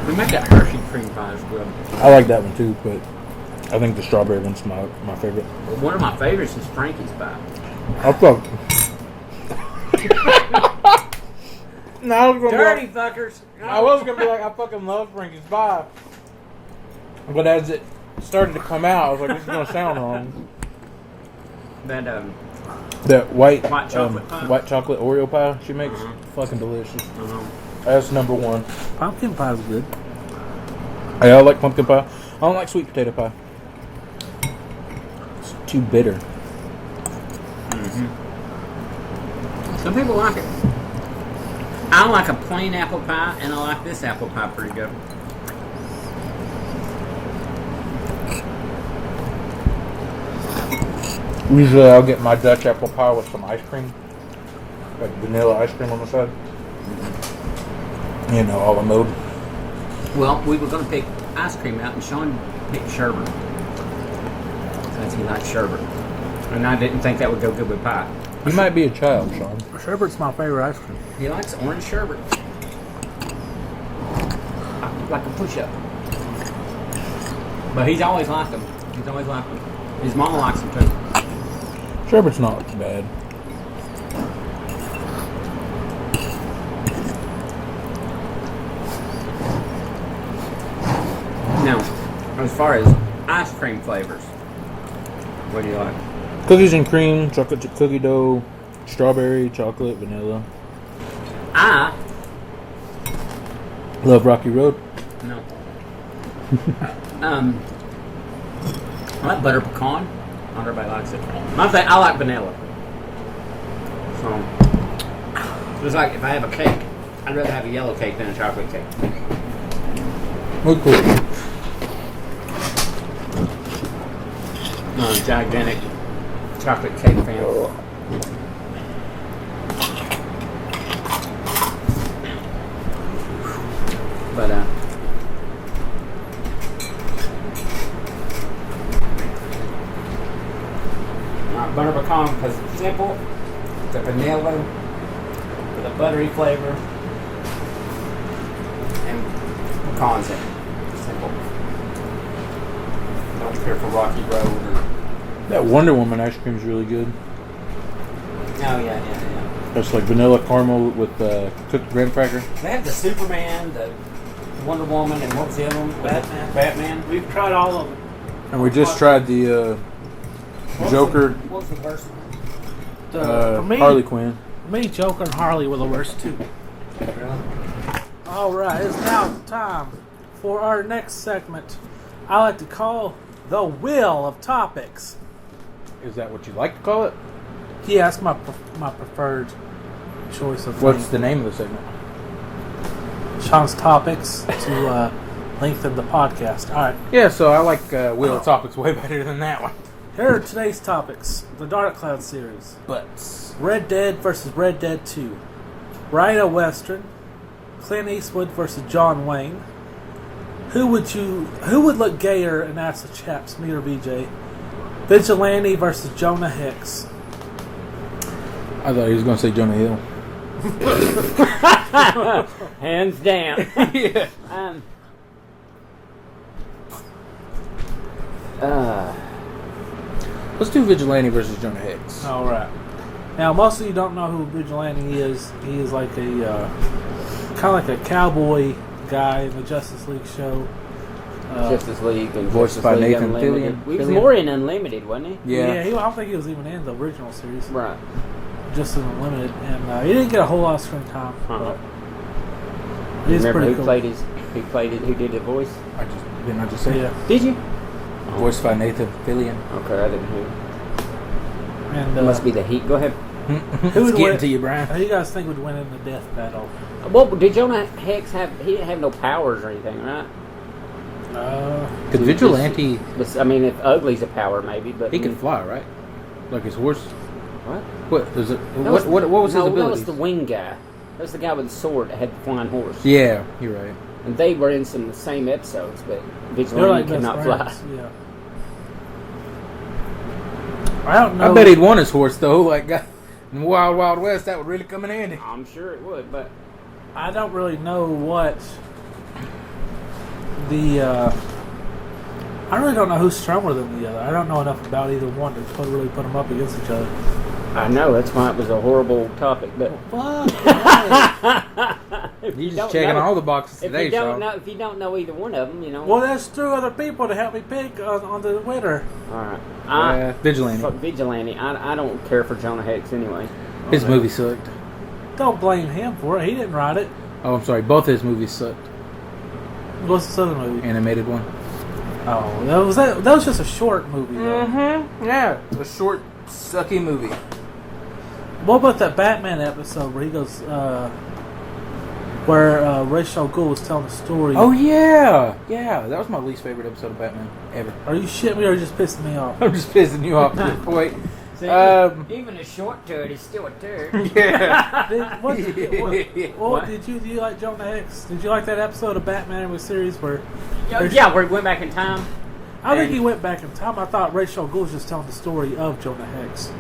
We make that Hershey cream pie as well. I like that one too, but I think the strawberry one's my favorite. One of my favorites is Frankie's pie. I fuck. No, I was gonna Dirty be fuckers! like, I was gonna be like, I fucking love Frankie's pie, but as it started to come out, I was like, this is gonna sound wrong. That white chocolate pie? white chocolate Oreo pie she makes, fucking delicious. Uh-huh. That's number one. Pumpkin pie is good. Hey, I like pumpkin pie. I don't like sweet potato pie. It's too bitter. Some people like it. I like a plain apple pie, and I like this apple pie pretty good. Usually I'll get my Dutch apple pie with some ice cream. Like vanilla ice cream on the side. You know, all the mode. Well, we were going to pick ice cream out, and Sean picked sherbet. Because he likes sherbet. And I didn't think that would go good with pie. You might be a child, Sean. Sherbet's my favorite ice cream. He likes orange sherbet. Like a push-up. But he's always liked them. He's always liked them. His mama likes them too. Sherbet's not bad. Now, as far as ice cream flavors, what do you like? Cookies and cream, chocolate chip cookie dough, strawberry, chocolate, vanilla. I Love Rocky Road. No. I like butter pecan. Not everybody likes it. I like vanilla. So, it's like if I have a cake, I'd rather have a yellow cake than a chocolate cake. Look cool. I'm a gigantic chocolate cake fan. But butter pecan because it's simple. It's a vanilla with a buttery flavor and pecans in it. Simple. Don't care for Rocky Road or. That Wonder Woman ice cream is really good. Oh yeah. It's like vanilla caramel with cooked graham cracker. They have the Superman, the Wonder Woman, and what was the other one? Batman. We've tried all of them. And we just tried the Joker, What was the worst one? For me, Harley Quinn. Me, Joker, and Harley were the worst two. Really? Alright, it's now time for our next segment. I like to call the Wheel of Topics. Is that what you like to call it? Yeah, that's my preferred choice of What's name. the name of the segment? Sean's Topics to lengthen the podcast. Alright, Yeah, so I like Wheel of Topics way better than that one. here are today's topics. The Dark Cloud series. Butts. Red Dead versus Red Dead 2. Rhino Western. Clint Eastwood versus John Wayne. Who would look gayer in Acid Chaps, me or VJ? Vigilante versus Jonah Hex. I thought he was going to say Jonah Hill. Hands down. Yeah. Let's do Vigilante versus Jonah Hex. All right. Now, most of you don't know who Vigilante is. He is like a kind of like a cowboy guy in the Justice League show. Justice League and Voiced Justice by League Nathan Unlimited. Fillion. He was more in Unlimited, wasn't he? Yeah. I don't think he was even in the original series. Right. Just in Unlimited, and he didn't get a whole lot of screen time. Uh-huh. But he's Remember pretty who cool. played it? Who did the voice? Didn't I just say Yeah. Did you? Voiced by Nathan Fillion. Okay, I didn't hear. And It must be the Heat. Go ahead. who would It's getting win? to you, Brian. Who you guys think would win in the death battle? Well, did Jonah Hex have? He didn't have no powers or anything, right? Could Vigilante... But, I mean, if Ugly's a power, maybe. But He could fly, right? Like his horse? What? What was it? That What was his no, ability? that was the wing guy. That was the guy with the sword that had the flying horse. Yeah, you're right. And they were in some of the same episodes, but They're Vigilante like could best not fly. friends. Yeah. I don't know. I bet he'd want his horse though. Like in Wild Wild West, that would really come in handy. I'm sure it would, but I don't really know what the. I really don't know who's stronger than the other. I don't know enough about either one to really put them up against each other. I know that's why it was a horrible topic. But You're just checking all the boxes if today, you don't Sean. know, if you don't know either one of them, you know. Well, there's two other people to help me pick on the winner. All right, Vigilante. Fuck Vigilante. I don't care for Jonah Hex anyway. His movie sucked. Don't blame him for it. He didn't write it. Oh, I'm sorry. Both his movies sucked. What's this other movie? Animated one. Oh, that was just a short movie, though. Mm-hmm. Yeah, a short, sucky movie. What about that Batman episode where he goes, where Ra's al Ghul was telling a story? Oh yeah, that was my least favorite episode of Batman ever. Are you shitting me or are you just pissing me off? I'm just pissing you off at this point. See, even a short turd is still a turd. Yeah. What did you like Jonah Hex? Did you like that episode of Batman animated series where? Yeah, where he went back in time. I think he went back in time. I thought Ra's al Ghul was just telling the story of Jonah Hex.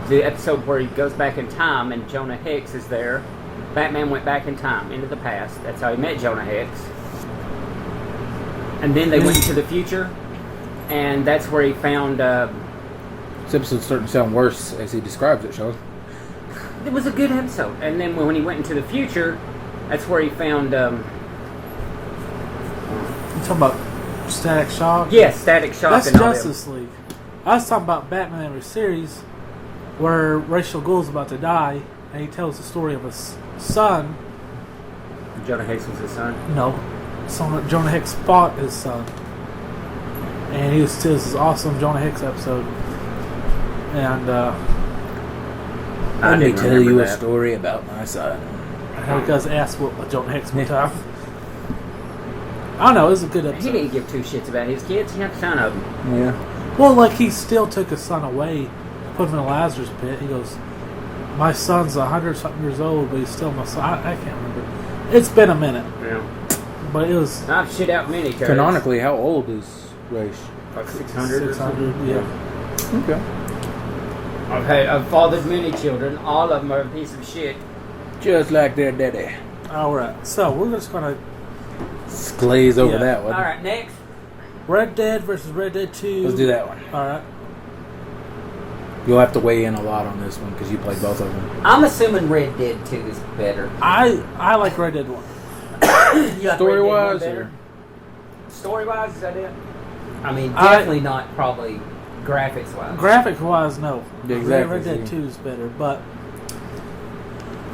The episode where he goes back in time and Jonah Hex is there. Batman went back in time into the past. That's how he met Jonah Hex. And then they went into the future, and that's where he found. This episode's starting to sound worse as he describes it, Sean. It was a good episode. And then when he went into the future, that's where he found. You talking about Static Shock? Yeah, Static Shock. That's and all Justice League. I was talking about Batman animated series where Ra's al Ghul's about to die, and he tells the story of his son. them. Jonah Hex was his son. No, Jonah Hex fought his son, and he was still this awesome Jonah Hex episode. And Let me didn't tell remember you a that. story about my son. he does ass whoop with Jonah Hex one time. I don't know. It was a good He episode. didn't give two shits about his kids. He had a ton of them. Yeah. Well, like he still took his son away, put him in a Lazarus pit. He goes, "My son's 100-something years old, but he's still my son." I can't remember. It's been a minute, Yeah. but it was I've shit out many turds. Canonically, how old is Ra's? Like 600 or 600. something. Yeah. Okay. I've fathered many children. All of them are a piece of shit. Just like their daddy. All right. So we're just gonna Glaze over Yeah. that one. All right, next. Red Dead versus Red Dead 2. Let's do that one. All right. You'll have to weigh in a lot on this one because you played both of them. I'm assuming Red Dead 2 is better. I like Red Dead 1. You like Story-wise, Red Dead 1 better? or- Story-wise, is that it? I mean, I- definitely not probably graphics-wise. Graphic wise, no. Yeah, exactly. Red Dead 2 is better, but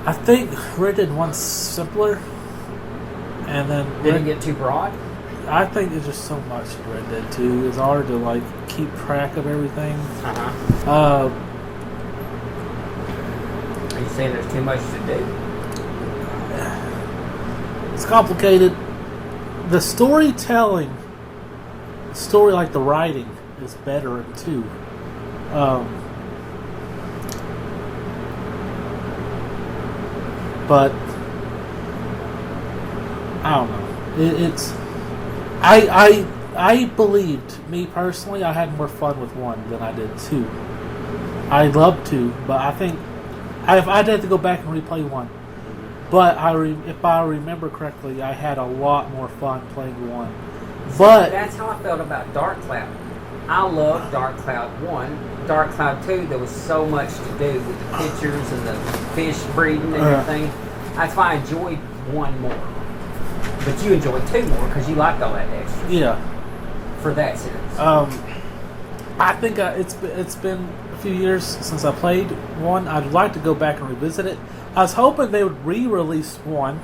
I think Red Dead 1's simpler. And then Didn't get too broad? I think there's just so much in Red Dead 2. It's hard to like keep track of everything. Uh-huh. Are you saying there's too much to do? It's complicated. The storytelling, like the writing, is better in 2. But I don't know. I believed, me personally, I had more fun with 1 than I did 2. I love 2, but I think I'd have to go back and replay 1. But if I remember correctly, I had a lot more fun playing 1. But that's how I felt about Dark Cloud. I loved Dark Cloud 1. Dark Cloud 2, there was so much to do with the pictures and the fish breeding and everything. That's why I enjoyed 1 more. But you enjoyed 2 more because you liked all that extra. Yeah. For that series. I think it's been a few years since I played 1. I'd like to go back and revisit it. I was hoping they would re-release 1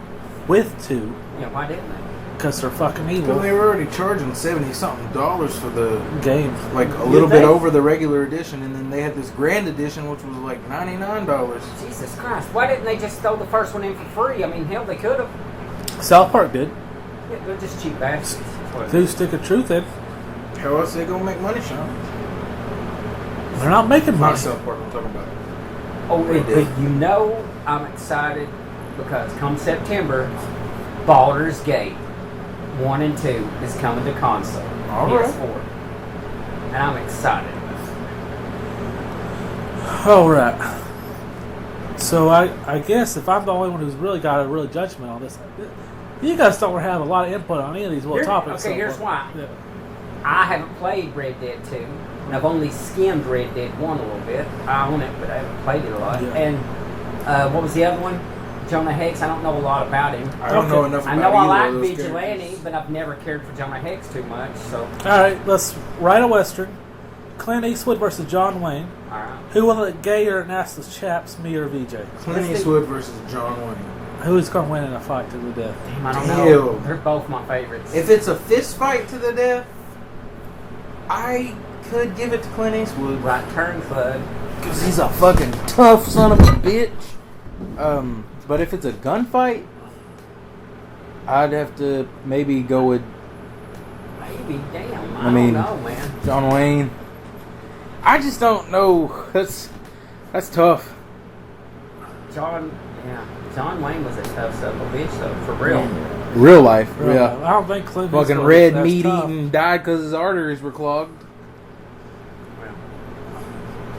with 2. Yeah, why didn't they? Because they're fucking evil. Because they were already charging $70-something for the game. Like a little bit over the regular edition, and then they had this grand edition, which was like $99. Jesus Christ! Why didn't they just throw the first one in for free? I mean, hell, they could have. South Park did. Yeah, they're just cheap bastards. They stick of truth in. How else they gonna make money, Sean? They're not making money. Not South Park, I'm talking about. Oh, but you know, I'm excited because come September, Baldur's Gate 1 and 2 is coming to console. All PS4. And I'm excited about it. Alright. So I guess if I'm the only one who's really got a real judgment on this, you guys don't have a lot of input on any of these little topics. Okay, here's why. Yeah. I haven't played Red Dead 2, and I've only skimmed Red Dead 1 a little bit. I own it, but I haven't played it a lot. Yeah. And what was the other one? Jonah Hex. I don't know a lot about him. I don't know enough about I know I either like of those Vigilante, characters. but I've never cared for Jonah Hex too much. So, Alright, let's write a Western. Clint Eastwood versus John Wayne. all right. Who will it gayer and assless chaps, me or VJ? Clint Eastwood versus John Wayne. Who's going to win in a fight to the death? I don't Hell. know. They're both my favorites. If it's a fist fight to the death, I could give it to Clint Eastwood. Right Turn Club. Because he's a fucking tough son of a bitch. But if it's a gunfight, I'd have to maybe go with Maybe, damn. I mean, don't know, man. John Wayne. I just don't know. That's tough. John Wayne was a tough son of a bitch, though, for real. Real life, yeah. I don't think Clint Fucking Eastwood red is meat tough. eating died because his arteries were clogged.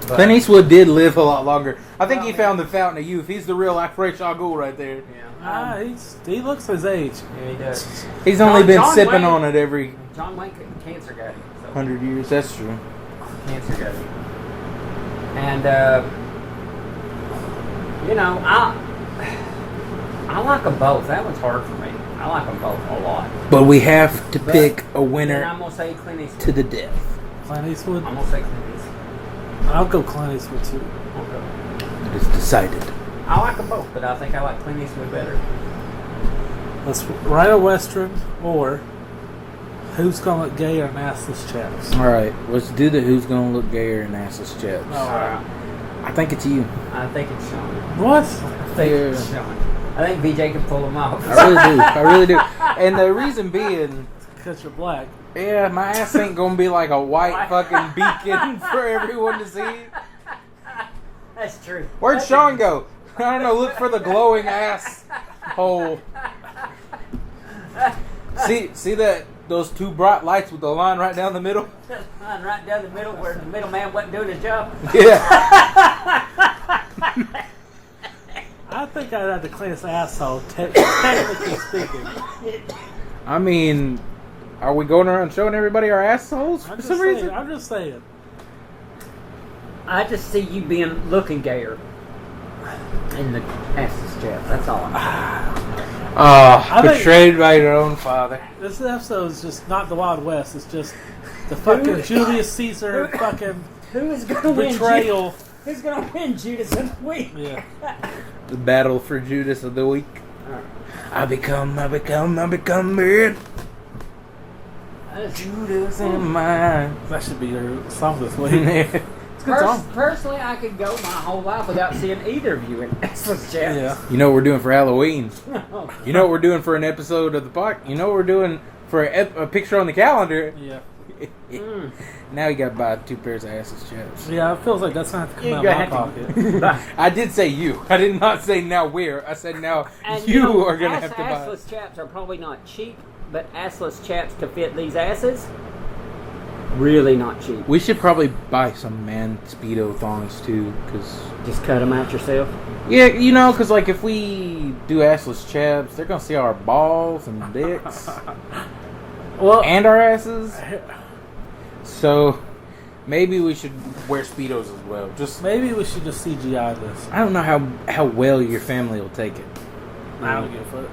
But, Clint Eastwood did live a lot longer. I think he found the fountain of youth. He's the real Afresh Agul right there. yeah. He looks his age. Yeah, he does. He's only been John sipping Wayne- on it every John Wayne cancer got him. So. 100 years. That's true. Cancer got him. And, I like them both. That one's hard for me. I like them both a lot. But we have to pick a Then winner I'm going to say Clint Eastwood. to the death. Clint Eastwood? I'm going to say Clint Eastwood. I'll go Clint Eastwood too. Okay. It is decided. I like them both, but I think I like Clint Eastwood better. Let's write a Western or who's going to look gayer and assless chaps. All right, let's do the who's gonna look gayer and assless chaps. Alright. I think it's you. I think it's Sean. What? I think it's Sean. I think VJ can pull them off. I really do. I really do. And the reason being, Because you're black. yeah, my ass ain't gonna be like a white fucking beacon for everyone to see. That's true. Where'd That's Sean go? I don't know. Look for the glowing ass hole. See that? Those two bright lights with the line right down the middle. Line right down the middle where the middleman wasn't doing his job. Yeah. I think I'd have the cleanest asshole, technically speaking. I mean, are we going around showing everybody our assholes I'm for just some saying. reason? I'm just saying. I just see you being looking gayer in the assless chaps. That's all I'm saying. I think- Betrayed by your own father. This episode is just not the Wild West. It's just the fucking Julius Caesar fucking Who is going to win? betrayal. Who's going to win Judas of the week? Yeah. The battle for Judas of the week. I become man. Judas in mine. That should be your song this week. It's a good song. Personally, I could go my whole life without seeing either of you in assless chaps. Yeah. You know what we're doing for Halloween? You know what we're doing for an episode of the podcast? You know what we're doing for a picture on the calendar? Yeah. Now you gotta buy 2 pairs of assless chaps. Yeah, it feels like that's gonna have to come out of my pocket. I did say you. I did not say now where. I said now And you are gonna have to buy. Assless chaps are probably not cheap, but assless chaps to fit these asses, really not cheap. We should probably buy some man Speedo thongs too, cause Just cut them out yourself. yeah, you know, cause like if we do assless chaps, they're gonna see our balls and dicks Well, and our asses. So maybe we should wear Speedos as well. Just maybe we should just CGI this. I don't know how well your family will take it. I don't give a fuck.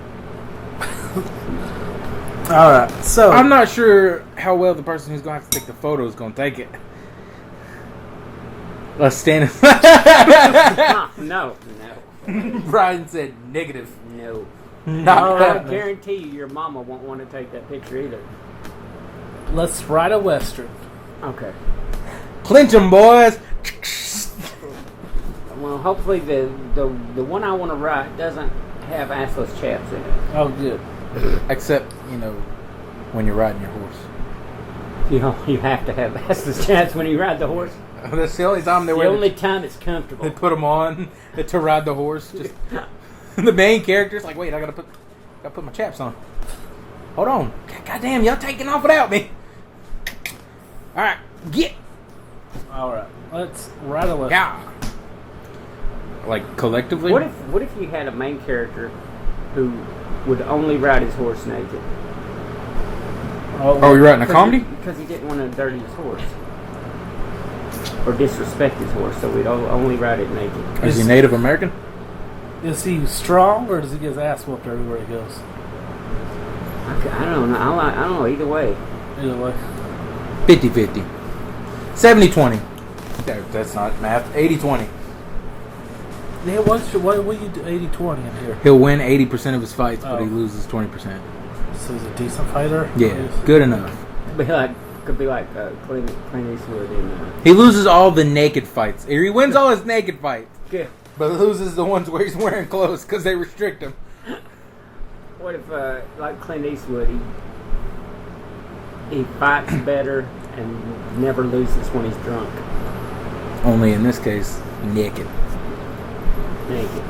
All right, so I'm not sure how well the person who's gonna have to take the photo is gonna take it. Let's stand. No. Brian said negative. No. Not I happening. guarantee you your mama won't want to take that picture either. let's write a western. Okay. Clinch 'em, boys. Well, hopefully the one I want to write doesn't have assless chaps in it. Oh, good. Except, you know, when you're riding your horse. You have to have assless chaps when you ride the horse. That's the only time they The wear. only time it's comfortable. They put them on to ride the horse. Just the main character's like, wait, I gotta put my chaps on. Hold on. God damn, y'all taking off without me. All right, get. All right, let's write a western. Yeah. Like collectively. What if you had a main character who would only ride his horse naked? Are we writing a comedy? Because he didn't want to dirty his horse. Or disrespect his horse, so we'd only ride it naked. Is he Native American? Is he strong or does he get his ass whooped everywhere he goes? I don't know. I don't know. Either way. Either way. 50-50. 70-20. That's not math. 80-20. Yeah, what will you do 80-20 in here? He'll win 80% of his fights, but he Oh. loses 20%. So he's a decent fighter? Yeah, good enough. Could be like Clint Eastwood in. He loses all the naked fights. Or he wins all his naked fights, Yeah. but loses the ones where he's wearing clothes because they restrict him. What if, like Clint Eastwood, he fights better and never loses when he's drunk, Only in this case, naked. naked.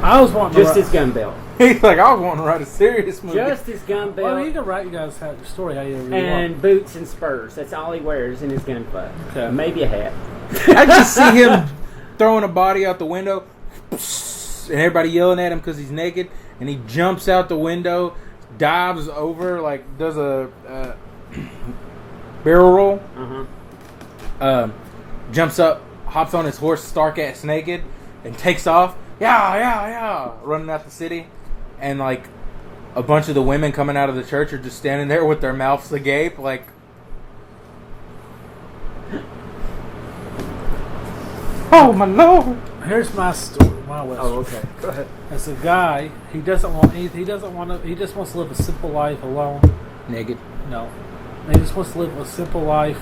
I was wanting Just to his gun belt. He's like, I was wanting to write a serious movie. Just his gun belt. Well, you can write you guys have your story how you ever and want. boots and spurs. That's all he wears in his gunfight. Okay. Maybe a hat. I just see him throwing a body out the window, and everybody yelling at him because he's naked, and he jumps out the window, dives over, like does a barrel roll, jumps up, hops on his horse, stark ass naked, and takes off. Yeah, running out the city, and like a bunch of the women coming out of the church are just standing there with their mouths agape, like. Oh my lord! Here's my story, my western. Oh, okay. Go ahead. As a guy, he doesn't want anything. He doesn't want to. He just wants to live a simple life alone. Naked. No, he just wants to live a simple life.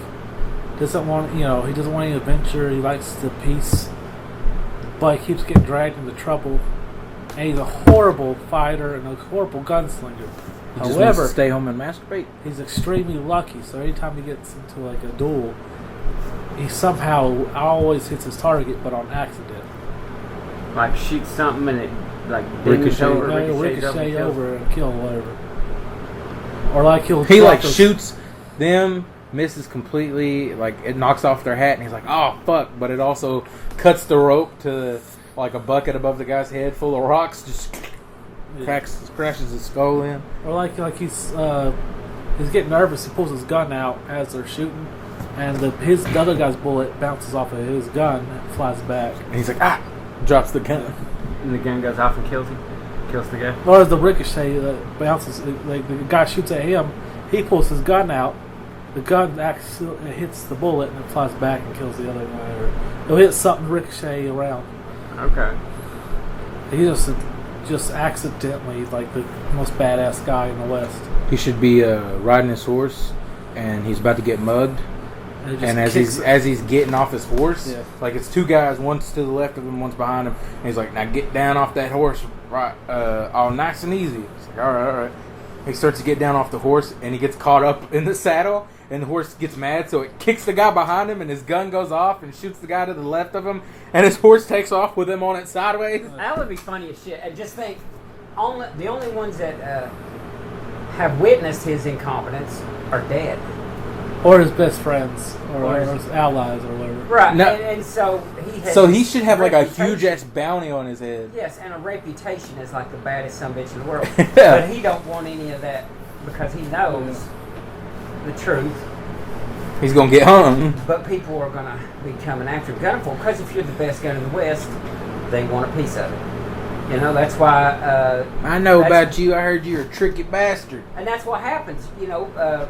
Doesn't want, he doesn't want any adventure. He likes the peace, but he keeps getting dragged into trouble. And he's a horrible fighter and a horrible gunslinger. He just wants However, to stay home and masturbate. he's extremely lucky. So anytime he gets into like a duel, he somehow always hits his target, but on accident. Like shoot something and it like Ricochet. Ricochet over and kill whatever. Or like he'll He drop like his- shoots them, misses completely, like it knocks off their hat, and he's like, "Oh fuck!" But it also cuts the rope to like a bucket above the guy's head full of rocks, just crashes his skull in. Or like he's getting nervous. He pulls his gun out as they're shooting, and the other guy's bullet bounces off of his gun and flies back. And he's like, "Ah!" Drops the gun. And the gun goes off and kills him. Kills the guy. Or as the ricochet bounces, like the guy shoots at him, he pulls his gun out. The gun actually hits the bullet and it flies back and kills the other guy. Or it'll hit something ricochet around. Okay. He just accidentally like the most badass guy in the West. He should be riding his horse, and he's about to get mugged. And, he just And as kicks he's getting off his horse, Yeah. like it's two guys, one's to the left of him, one's behind him. And he's like, "Now get down off that horse, right? All nice and easy." He's like, "All right." He starts to get down off the horse, and he gets caught up in the saddle, and the horse gets mad, so it kicks the guy behind him, and his gun goes off and shoots the guy to the left of him, and his horse takes off with him on it sideways. That would be funny as shit. And just think, the only ones that have witnessed his incompetence are dead. Or his best friends, or his allies, or whatever. Right, No. and so he has So he should have like a reputation. huge ass bounty on his head. Yes, and a reputation as like the baddest sumbitch in the world. Yeah. But he don't want any of that because he knows the truth. He's gonna get hung. But people are going to be coming after him. Gunful, because if you're the best gun in the West, they want a piece of it. You know, that's why... I know about you. I heard you're a tricky bastard. And that's what happens. You know,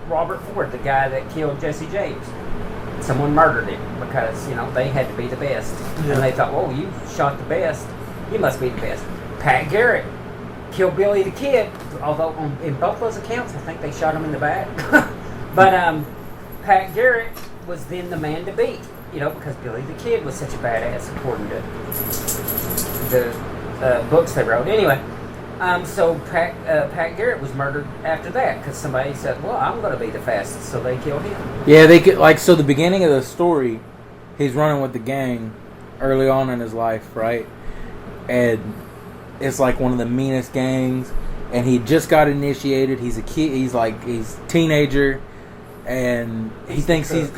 Robert Ford, the guy that killed Jesse James, someone murdered him because, you know, they had to be the best. Yeah. And they thought, oh, you shot the best. You must be the best. Pat Garrett killed Billy the Kid, although in both those accounts, I think they shot him in the back. But Pat Garrett was then the man to beat, you know, because Billy the Kid was such a badass, according to the books they wrote. Anyway, so Pat Garrett was murdered after that because somebody said, well, I'm going to be the fastest, so they killed him. Yeah, they could like so. The beginning of the story, he's running with the gang early on in his life, right? And it's like one of the meanest gangs. And he just got initiated. He's a kid. He's a teenager, and he thinks he's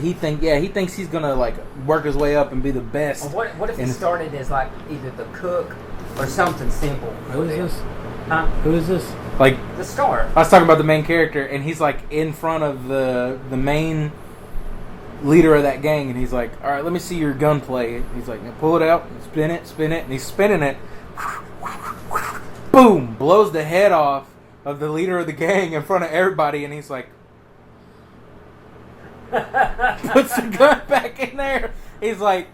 gonna like work his way up and be the best. Well, what if he started as like either the cook or something simple? Who is this? Huh? Who is this? Like The star. I was talking about the main character, and he's like in front of the main leader of that gang, and he's like, "All right, let me see your gunplay." He's like, "Now pull it out, and spin it," and he's spinning it. Boom! Blows the head off of the leader of the gang in front of everybody, and he's like, puts the gun back in there. He's like,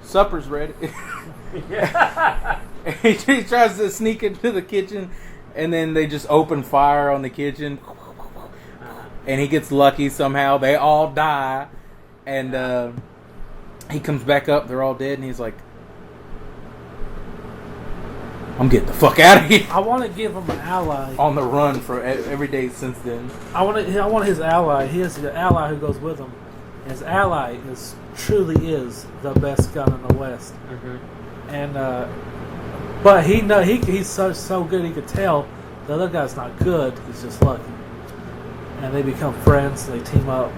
supper's ready. Yeah. he tries to sneak into the kitchen, and then they just open fire on the kitchen. And he gets lucky somehow. They all die. And he comes back up. They're all dead, and he's like, I'm getting the fuck out of here. I want to give him an ally. On the run for every day since then. I want his ally. He has the ally who goes with him. His ally truly is the best gun in the West. Mm-hmm. And but he's so good he could tell the other guy's not good. He's just lucky. And they become friends. They team up.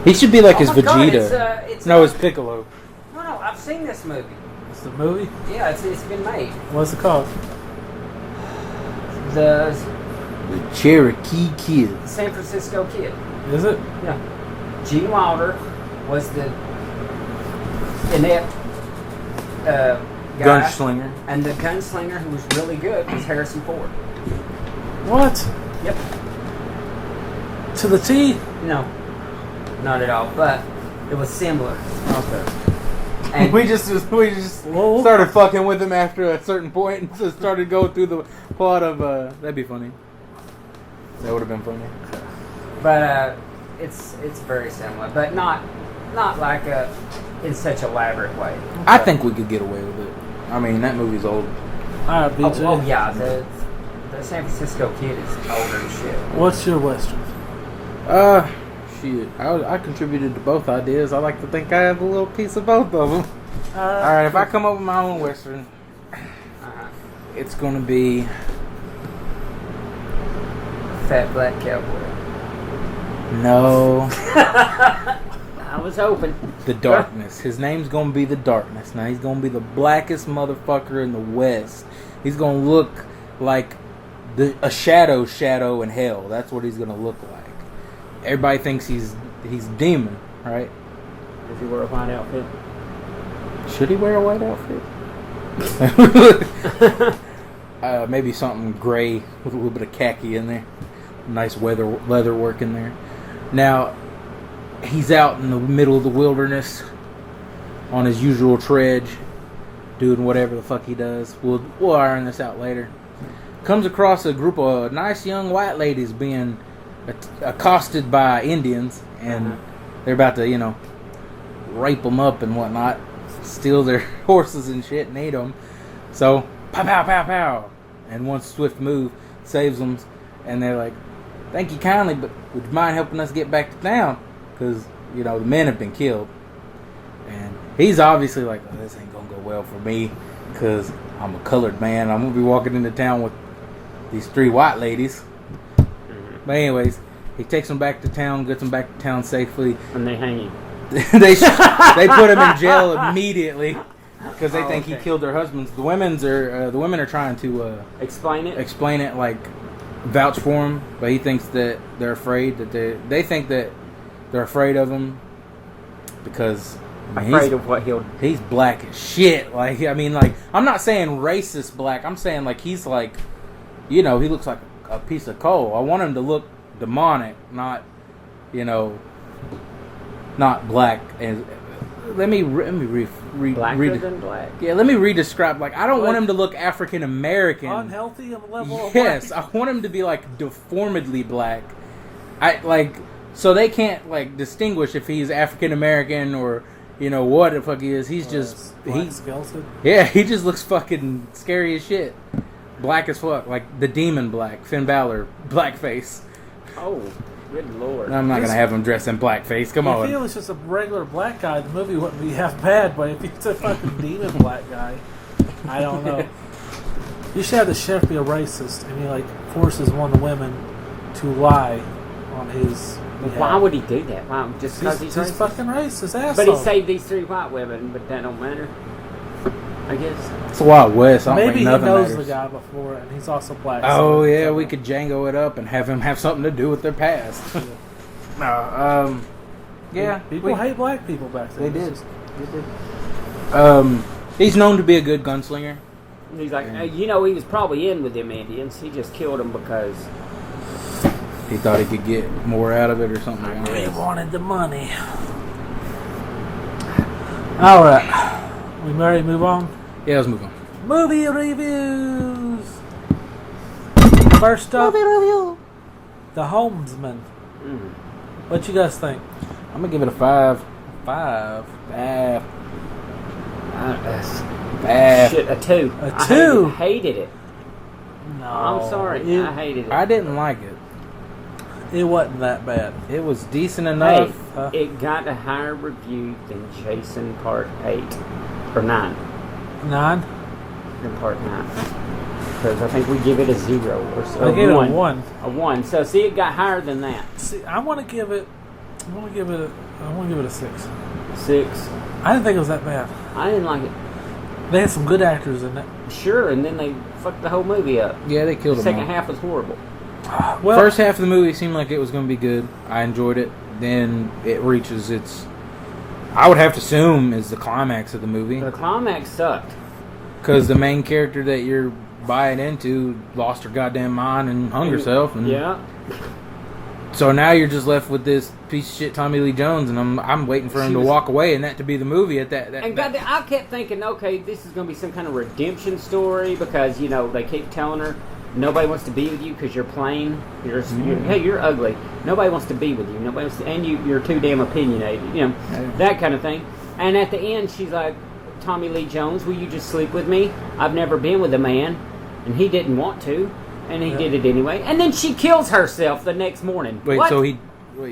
He should be like his my God, Vegeta. it's his Piccolo. No, I've seen this movie. It's the movie. Yeah, it's been made. What's it called? The The Cherokee Kid. San Francisco Kid. Is it? Yeah. Gene Wilder was the inept guy. Gunslinger. And the gunslinger who was really good was Harrison Ford. What? Yep. To the T? No, not at all. But it was similar. Okay. And We just Whoa. started fucking with him after a certain point and just started going through the plot of that'd be funny. That would have been funny. but it's very similar, but not like in such elaborate way. I think we could get away with it. I mean, that movie's old. Alright, BJ. Oh yeah, the San Francisco Kid is older than shit. What's your Western? Shit. I contributed to both ideas. I like to think I have a little piece of both of them. Alright, if I come up with my own Western, it's gonna be Fat Black Cowboy. no. I was hoping. The Darkness. His name's gonna be the Darkness. Now he's gonna be the blackest motherfucker in the West. He's gonna look like a shadow in hell. That's what he's gonna look like. Everybody thinks he's demon, right? Does he wear a white outfit? Should he wear a white outfit? Maybe something gray with a little bit of khaki in there. Nice leather work in there. Now, he's out in the middle of the wilderness on his usual trudge, doing whatever the fuck he does. We'll iron this out later. Comes across a group of nice young white ladies being accosted by Indians, and they're about to, rape them up and whatnot, steal their horses and shit and eat them. So, pow, pow, pow, pow. And one swift move saves them, and they're like, thank you kindly, but would you mind helping us get back to town? Because, you know, the men have been killed. And he's obviously like, oh, this ain't going to go well for me because I'm a colored man. I'm going to be walking into town with these 3 white ladies. But anyways, he takes them back to town, gets them back to town safely. And they hang him. they put him in jail immediately because they think he killed their husbands. The women are trying to explain it, like vouch for him, but he thinks that they're afraid that they think that they're afraid of him because afraid of what he's black as shit. Like, I mean, like, I'm not saying racist black. I'm saying like he's like, you know, he looks like a piece of coal. I want him to look demonic, not, you know, not black. And let me blacker than black. Yeah, let me redescribe. Like, I don't want him to look African American. Unhealthy of level. Yes, I want him to be like deformedly black. So they can't like distinguish if he's African American or, you know, what the fuck he is. He's just skeleton. Yeah, he just looks fucking scary as shit. Black as fuck, like the demon black, Finn Balor, blackface. Oh, good lord! I'm not gonna have him dress in blackface. Come on. If he was just a regular black guy, the movie wouldn't be half bad. But if he's a fucking demon black guy, I don't know. You should have the sheriff be a racist, and he like forces one of the women to lie on his. Why would he do that? Why? Just because he's racist? Fucking racist, asshole. But he saved these 3 white women, but that don't matter. I guess. It's the Wild West. Maybe he knows matters. the guy before, and he's also black. Oh, yeah, we could Django it up and have him have something to do with their past. Yeah. People hate black people back then. They did. He's known to be a good gunslinger. He's like, you know, he was probably in with them Indians. He just killed them because he thought he could get more out of it or something. He wanted the money. All right. We ready to move on? Yeah, let's move on. Movie reviews. First up, The Homesman. What you guys think? I'm gonna give it a 5. 5. Shit, a 2. A 2. I hated it. No, I'm sorry. I hated it. I didn't like it. It wasn't that bad. It was decent enough. Hey, it got a higher review than Jason Part 8 or 9. 9? Than Part 9. Because I think we give it a 0 or so. I gave it a 1. A 1. So see, it got higher than that. See, I want to give it a 6. 6. I didn't think it was that bad. I didn't like it. They had some good actors in it. Sure, and then they fucked the whole movie up. Yeah, they killed the him. Second half was horrible. Well, first half of the movie seemed like it was going to be good. I enjoyed it. Then it reaches its, I would have to assume, is the climax of the movie. The climax sucked. Because the main character that you're buying into lost her goddamn mind and hung herself. And yeah. So now you're just left with this piece of shit Tommy Lee Jones, and I'm waiting for him to walk away and that to be the movie at that. And goddamn, I kept thinking, okay, this is going to be some kind of redemption story because, you know, they keep telling her nobody wants to be with you because you're plain. You're ugly. Nobody wants to be with you. Nobody wants to, and you're too damn opinionated. You know, that kind of thing. And at the end, she's like, Tommy Lee Jones, will you just sleep with me? I've never been with a man, and he didn't want to. And he did it anyway. And then she kills herself the next morning. Wait, what? So he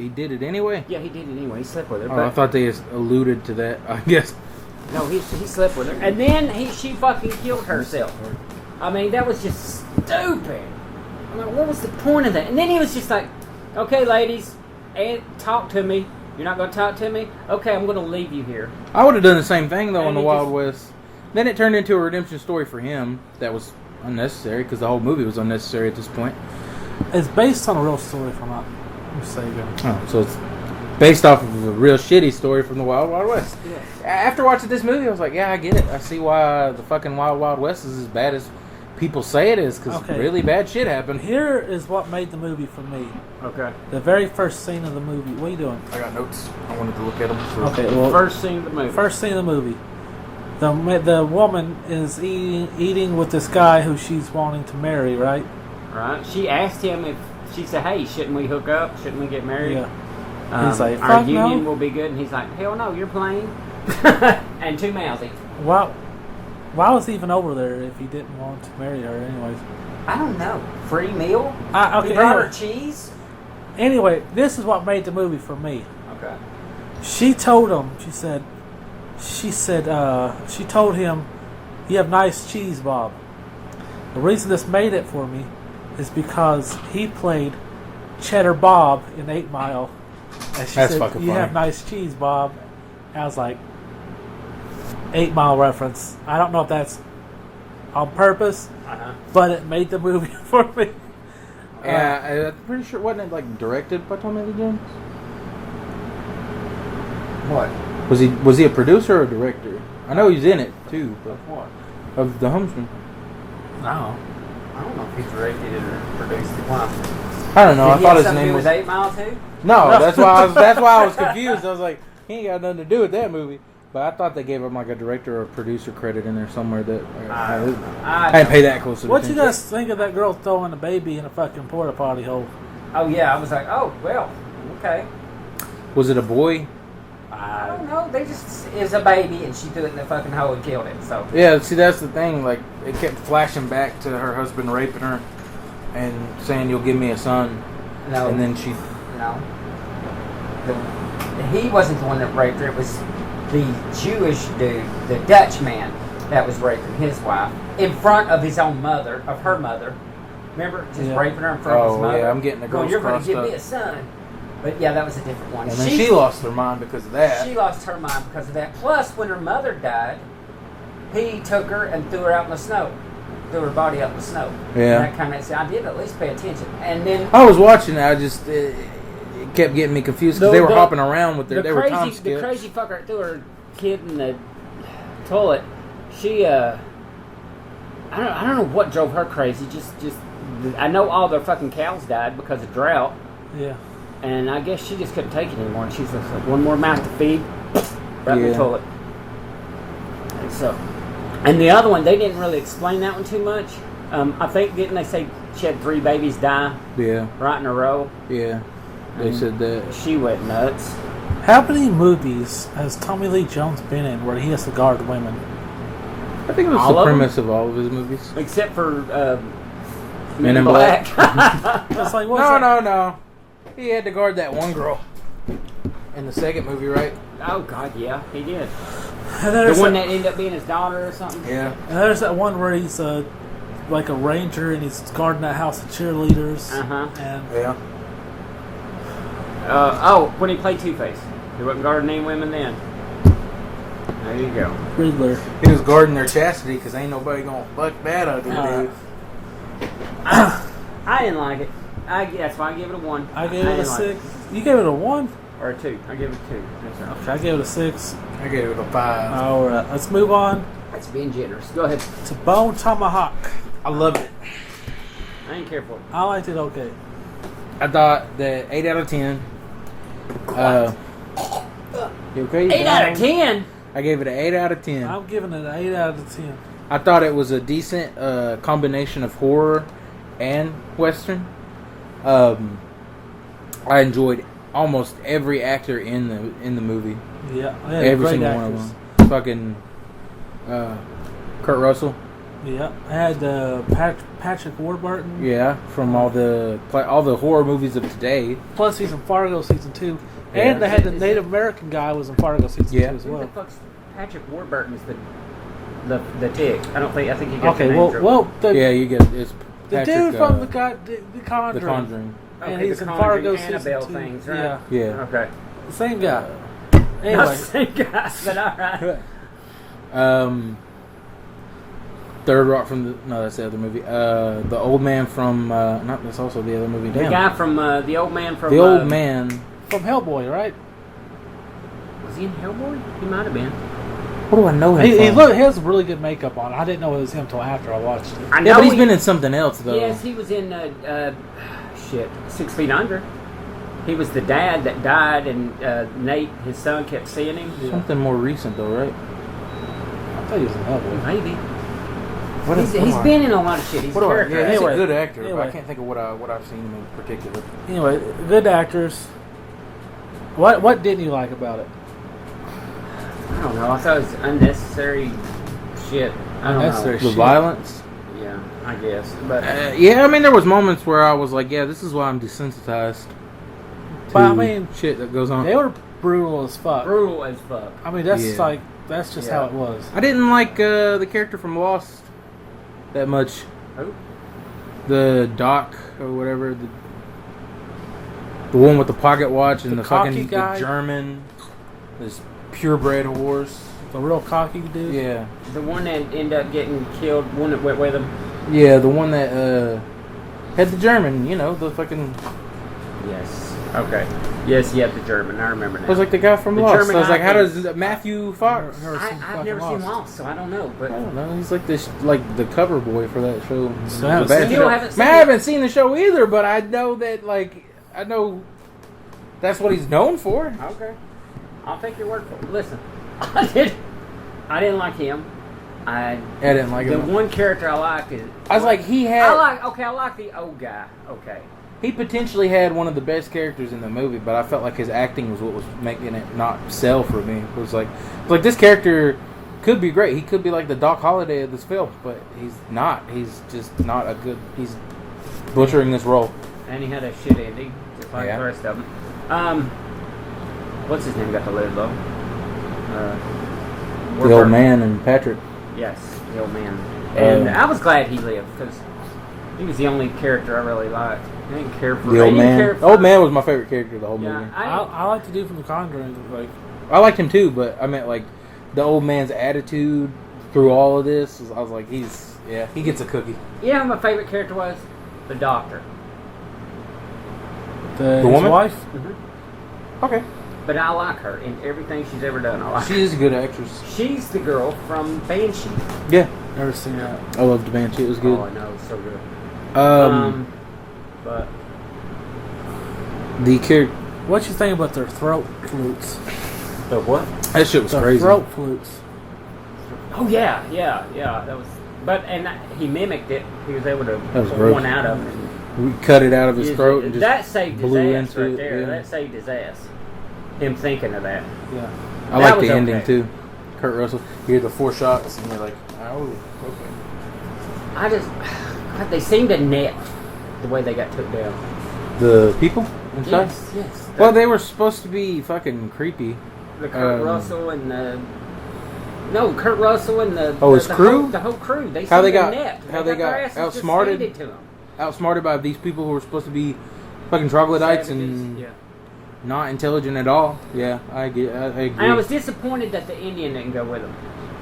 did it anyway? Yeah, he did it anyway. He slept with her. Oh, I thought they alluded to that. I guess. No, he slept with her. And then she fucking killed herself. I mean, that was just stupid. I'm like, what was the point of that? And then he was just like, okay, ladies, talk to me. You're not going to talk to me? Okay, I'm going to leave you here. I would have done the same thing, though, And in the Wild West. Then it turned into a redemption story for him that was unnecessary because the whole movie was unnecessary at this point. It's based on a real story, if I'm not mistaken. Oh, so it's based off of a real shitty story from the Wild Wild West. Yeah. After watching this movie, I was like, yeah, I get it. I see why the fucking Wild Wild West is as bad as people say it is because really bad shit happened. Here is what made the movie for me. Okay. The very first scene of the movie. What are you doing? I got notes. I wanted to look at them. So. Okay, well, first scene of the movie. First scene of the movie. The woman is eating with this guy who she's wanting to marry, right? Right. She asked him if, she said, hey, shouldn't we hook up? Shouldn't we get married? Yeah. He's like, our fuck union no. will be good. And he's like, hell no, you're plain. And too mouthy. Why was he even over there if he didn't want to marry her anyways? I don't know. Free meal? Okay, He brought her cheese? Anyway, this is what made the movie for me. Okay. She told him. She told him, "You have nice cheese, Bob." The reason this made it for me is because he played Cheddar Bob in 8 Mile. And she That's said, fucking "You funny. have nice cheese, Bob." And I was like, 8 Mile reference. I don't know if that's on purpose, but it made the movie for me. Yeah, I'm pretty sure, wasn't it like directed by Tommy Lee Jones? What? Was he a producer or a director? I know he's in it too, but What? of the Homesman. No. I don't know if he directed it or produced it. Wow. I don't know. I Did he thought have his something to name do was with 8 Mile too? No. That's why I was confused. I was like, he ain't got nothing to do with that movie. But I thought they gave him like a director or producer credit in there somewhere that I didn't pay that close What you attention. guys think of that girl throwing a baby in a fucking porta potty hole? Oh yeah, I was like, oh well, okay. Was it a boy? I don't know. They just is a baby, and she threw it in the fucking hole and killed it. So Yeah, see, that's the thing. Like, it kept flashing back to her husband raping her and saying, "You'll give me a son." no, And then she... no. He wasn't the one that raped her. It was the Jewish dude, the Dutch man, that was raping his wife in front of his own mother, of her mother. Remember, just raping her in front of his mother. Yeah, I'm getting the girls You're going to crossed give up. me a son. But yeah, that was a different one. And then she lost her mind because of that. She lost her mind because of that. Plus, when her mother died, he took her and threw her out in the snow. Threw her body out in the snow. Yeah. And that kind of, I did at least pay attention. And then I was watching it. I just... it kept getting me confused because they were hopping around with their... They were time the skips. crazy fucker that threw her kid in the toilet. She, I don't know what drove her crazy. Just I know all their fucking cows died because of drought. Yeah. And I guess she just couldn't take it anymore. And she's just like, one more mouth to feed, right in the toilet. And so, and the other one, they didn't really explain that one too much. I think, didn't they say she had 3 babies die? Yeah. Right in a row? Yeah. They said that. She went nuts. How many movies has Tommy Lee Jones been in where he has to guard women? I think it was All the of them? premise of all of his movies. Except for Men in Black. It's like, what's that? No. He had to guard that one girl in the second movie, right? Oh, God, yeah, he did. And The there's one that, that ended up being his daughter or something? Yeah. and there's that one where he's like a ranger and he's guarding that house of cheerleaders. Uh-huh. And Yeah. When he played Two-Face. He wasn't guarding any women then. There you go. Riddler. He was guarding their chastity because ain't nobody gonna fuck that ugly dude. I didn't like it. That's why I gave it a 1. I gave it a didn't like 6. You gave it a 1? Or a 2. I gave it a 2. That's right. Okay, I gave it a 6. I gave it a 5. Alright, let's move on That's being generous. Go ahead. to Bone Tomahawk. I loved it. I ain't care for it. I liked it okay. I thought that 8 out of 10. You okay? 8 out of 10? I gave it an 8 out of 10. I'm giving it an 8 out of 10. I thought it was a decent combination of horror and western. I enjoyed almost every actor in the movie. Yeah, they had Every great single actors. one of them. Fucking Kurt Russell. Yeah, I had Patrick Warburton. Yeah, from all the horror movies of today. Plus, he's in Fargo season 2, Yeah. and they had the Native American guy was in Fargo season 2 as Who the well. fuck's Patrick Warburton's the tick? I think you got Okay, the name well, Yeah, you get it's the Patrick, dude from the Conjuring. The Conjuring. And Okay, he's the in Conjuring Fargo Annabelle season 2. things, right? Yeah, Yeah. Okay. same guy. Not Anyway, the same guy, but alright. Third Rock from that's the other movie. The old man from that's also the other movie. The Damn. guy from the old man from The old man. from Hellboy, right? Was he in Hellboy? He might have been. What do I know him He from? has really good makeup on. I didn't know it was him until after I watched it. I know Yeah, but he's been in something else though. Yes, he was in 6 Feet Under. He was the dad that died, and Nate, his son, kept seeing him. Something more recent though, right? I thought he was in Hellboy. Maybe. He's been in a lot of shit. He's a character. Yeah, he's Anyway. a good actor. But Anyway. I can't think of what I've seen him in particular. Anyway, good actors. What didn't you like about it? I don't know. I thought it was unnecessary shit. I don't Unnecessary The shit. violence. know. Yeah, I guess. But Yeah, I mean there was moments where I was like, yeah, this is why I'm desensitized. But I mean, shit that goes on. they were brutal as fuck. Brutal as fuck. I mean, that's just how it was. I didn't like the character from Lost that much. Who? The Doc or whatever, the one with the pocket watch and the fucking guy. the German, this purebred horse. The real cocky dude. Yeah. The one that ended up getting killed, one that went with him. Yeah, the one that had the German, the fucking... Yes. Okay. Yes, the German. I remember now. It was like the guy from The Lost. German So I was like, how guy does Matthew Fox? I've never seen Lost, so I don't know. But I don't know. He's like this, like the cover boy for that show. So The bad still show. haven't seen Man, I it. haven't seen the show either, but I know that, I know that's what he's known for. Okay. I'll take your word for it. Listen, I didn't like him. I didn't like the him. one character I like is... I was like, I like the old guy. Okay. he potentially had one of the best characters in the movie, but I felt like his acting was what was making it not sell for me. It was like this character could be great. He could be like the Doc Holliday of this film, but he's not. He's just not a good... He's butchering this role. And he had a shit ending, just like the rest of them. What's his name got to live, though? The old man and Patrick. Yes, the old man. And I was glad he lived, because he was the only character I really liked. I didn't care for the old man. Old man was my favorite character of the whole movie. I like the dude from The Conjuring. Like, I liked him too, but I meant like the old man's attitude through all of this. I was like, he gets a cookie. You know who my favorite character was? The doctor. the woman? his wife. Mm-hmm. Okay. But I like her in everything she's ever done. I like She is a good actress. She's the girl from Banshee. Yeah. Never seen that. I loved Banshee. It was good. Oh, I know. It's so good. But the character... What you think about their throat flutes? the what? That shit was Their crazy. throat flutes. Oh yeah. That was. But he mimicked it. He was able to That was pull gross. one out of it. We cut it out of his throat and just that saved his blew ass into right it, there. yeah. That saved his ass. Him thinking of that. Yeah. I That like was the ending okay. too. Kurt Russell. You hear the 4 shots and you're like, oh, okay. God, they seemed to net the way they got took down. The people inside? Yes. Well, they were supposed to be fucking creepy. The Kurt Russell and the... No, Kurt Russell and the... Oh, his the crew? The whole crew. They How they seemed to got- net. how they got their asses just outsmarted? handed to them. Outsmarted by these people who were supposed to be fucking troglodytes and Yeah. not intelligent at all. Yeah, I agree. And I was disappointed that the Indian didn't go with him.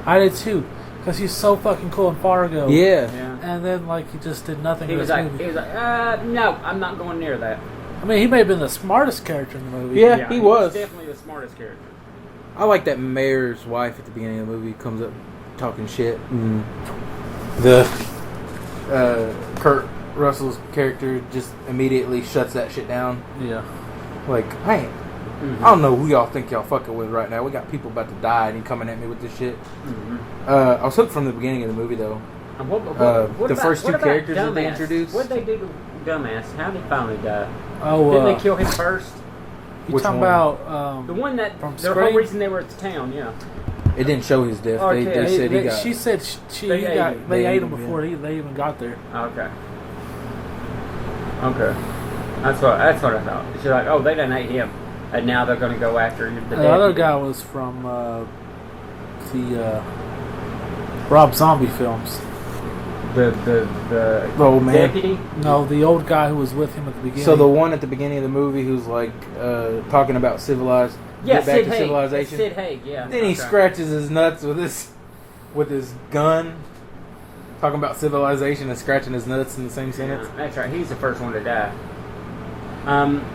I did too, because he's so fucking cool in Fargo. Yeah. And then like he just did nothing. He in was this like, movie. no, I'm not going near that. I mean, he may have been the smartest character in the movie. Yeah, he was. definitely the smartest character. I like that mayor's wife at the beginning of the movie comes up talking shit. And the Kurt Russell's character just immediately shuts that shit down. Yeah. Like, I don't know who y'all think y'all fucking with right now. We got people about to die and you coming at me with this shit. I was hooked from the beginning of the movie though. And what The about- first two what about characters that they Dumbass? introduced? What'd they do to Dumbass? How did he finally die? Oh, Didn't they kill him first? You Which talking one? about The one that from the whole Scream? reason they were at the town, yeah. It didn't show his death. Okay. They said he got... She said They ate him. they They ate ate him him, before they even got there. Okay. Okay. That's what I thought. She's like, oh, they done ate him, and now they're going to go after the The other deputy. guy was from the Rob Zombie films. The old man. deputy. No, the old guy who was with him at the beginning. So the one at the beginning of the movie who's like talking about civilized... Yeah, get back Sid to Haig. civilization. Sid Haig, yeah. Then he Okay. scratches his nuts with his gun. Talking about civilization and scratching his nuts in the same sentence. Yeah, that's right. He's the first one to die.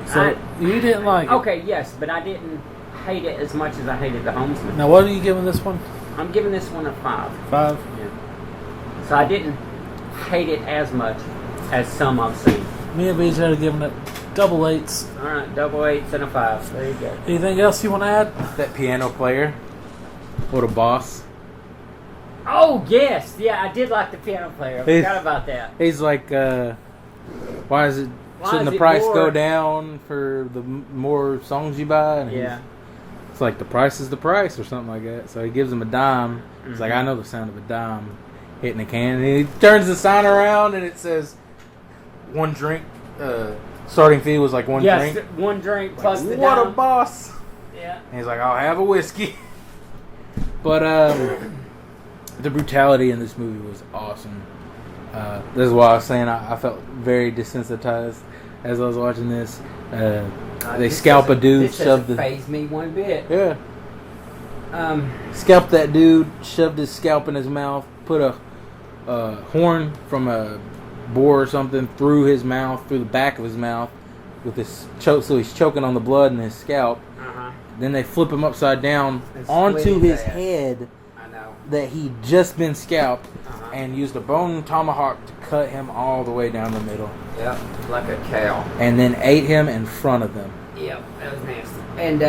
So you didn't like it. Okay, yes, but I didn't hate it as much as I hated the Homesman. Now, what are you giving this one? I'm giving this one a 5. 5? Yeah. So I didn't hate it as much as some I've seen. Me and BJ are giving it double 8s. All right, double 8s and a 5. There you go. Anything else you want to add? That piano player. What a boss. Oh yes, yeah, I did like the piano player. I He's- forgot about that. He's like, why is it... Why shouldn't is the it price more- go down for the more songs you buy? And Yeah. it's like the price is the price or something like that. So he gives him a dime. He's Mm-hmm. like, I know the sound of a dime hitting a can. And he turns the sign around and it says, one drink, starting fee was like one drink. Yes, one drink plus the What down. a boss! Yeah. And he's like, I'll have a whiskey. But the brutality in this movie was awesome. This is why I was saying I felt very desensitized as I was watching this. They scalp a dude, this shoved doesn't faze me one bit. Yeah. Scalped that dude, shoved his scalp in his mouth, put a horn from a boar or something through his mouth, through the back of his mouth, with his choke, so he's choking on the blood in his scalp. Then they flip him upside down onto his head that he'd just been scalped, and used a bone tomahawk to cut him all the way down the middle. Yep, like a cow. And then ate him in front of them. Yep, that was nasty. And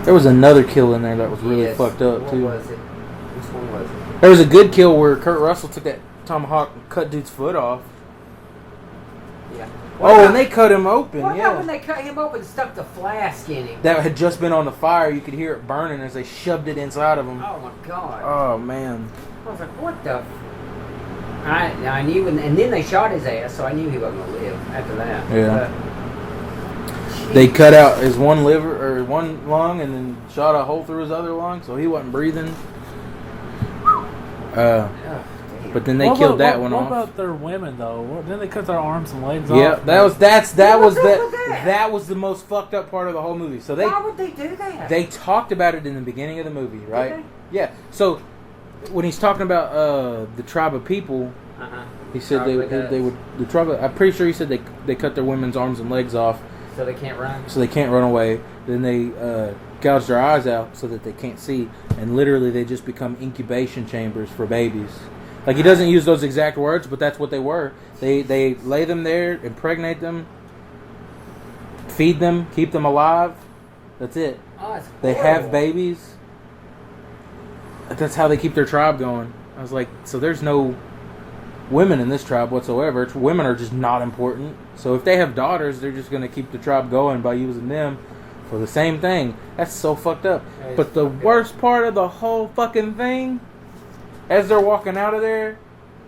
there was another kill in there that was really yes, fucked up what too. was it? Which one was it? There was a good kill where Kurt Russell took that tomahawk and cut dude's foot off. Yeah. And they cut him open. What Yeah. about when they cut him open and stuck the flask in him? That had just been on the fire. You could hear it burning as they shoved it inside of him. Oh my god. Oh man. I was like, what the? I knew, and then they shot his ass, so I knew he wasn't gonna live after that. Yeah. They cut out his one liver or one lung, and then shot a hole through his other lung, so he wasn't breathing. But then they killed that one off. What about their women though? Didn't they cut their arms and legs off? Yeah, that was the most fucked up part of the whole movie. So Why would they do that? They talked about it in the beginning of the movie, right? Okay. Yeah. So when he's talking about the tribe of people, he said they would the tribe. I'm pretty sure he said they cut their women's arms and legs off so they can't run. so they can't run away. Then they gouge their eyes out so that they can't see, and literally they just become incubation chambers for babies. Like, he doesn't use those exact words, but that's what they were. They lay them there, impregnate them, feed them, keep them alive. That's it. Oh, it's They horrible. have babies. That's how they keep their tribe going. I was like, so there's no women in this tribe whatsoever. Women are just not important. So if they have daughters, they're just going to keep the tribe going by using them for the same thing. That's so fucked up. But the worst part of the whole fucking thing, as they're walking out of there,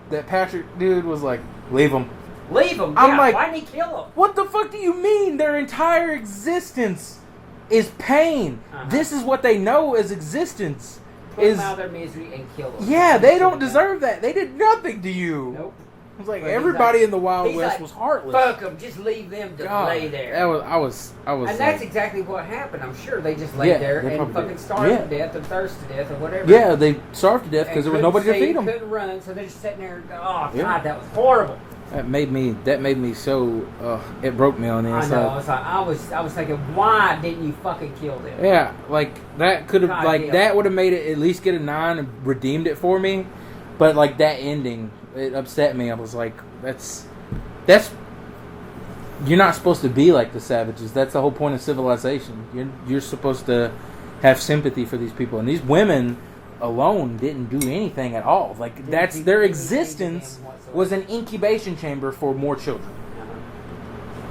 that Patrick dude was like, leave them. Leave them. I'm like, why didn't he kill them? What the fuck do you mean? Their entire existence is pain. This is what they know as existence. Put them out of their misery and kill them. Yeah, they don't deserve that. They did nothing to you. Nope. It was like But everybody in the Wild he's West like, was heartless. Fuck them. Just leave them to God, lay there. I was. And like, that's exactly what happened. I'm sure they just laid there they and probably fucking did. starved to death or thirst to death or whatever. Yeah, they starved to death because And there was nobody to couldn't feed see, them. Couldn't run, so they're just sitting there. And go, oh Yeah. God, that was horrible. That made me so. It broke me on the I inside. know. I was thinking, why didn't you fucking kill them? Yeah, like that could have, God like damn. that would have made it at least get a 9 and redeemed it for me. But like that ending, it upset me. I was like, that's you're not supposed to be like the savages. That's the whole point of civilization. You're supposed to have sympathy for these people, and these women alone didn't do anything at all. Like that's their existence was an incubation chamber for more children.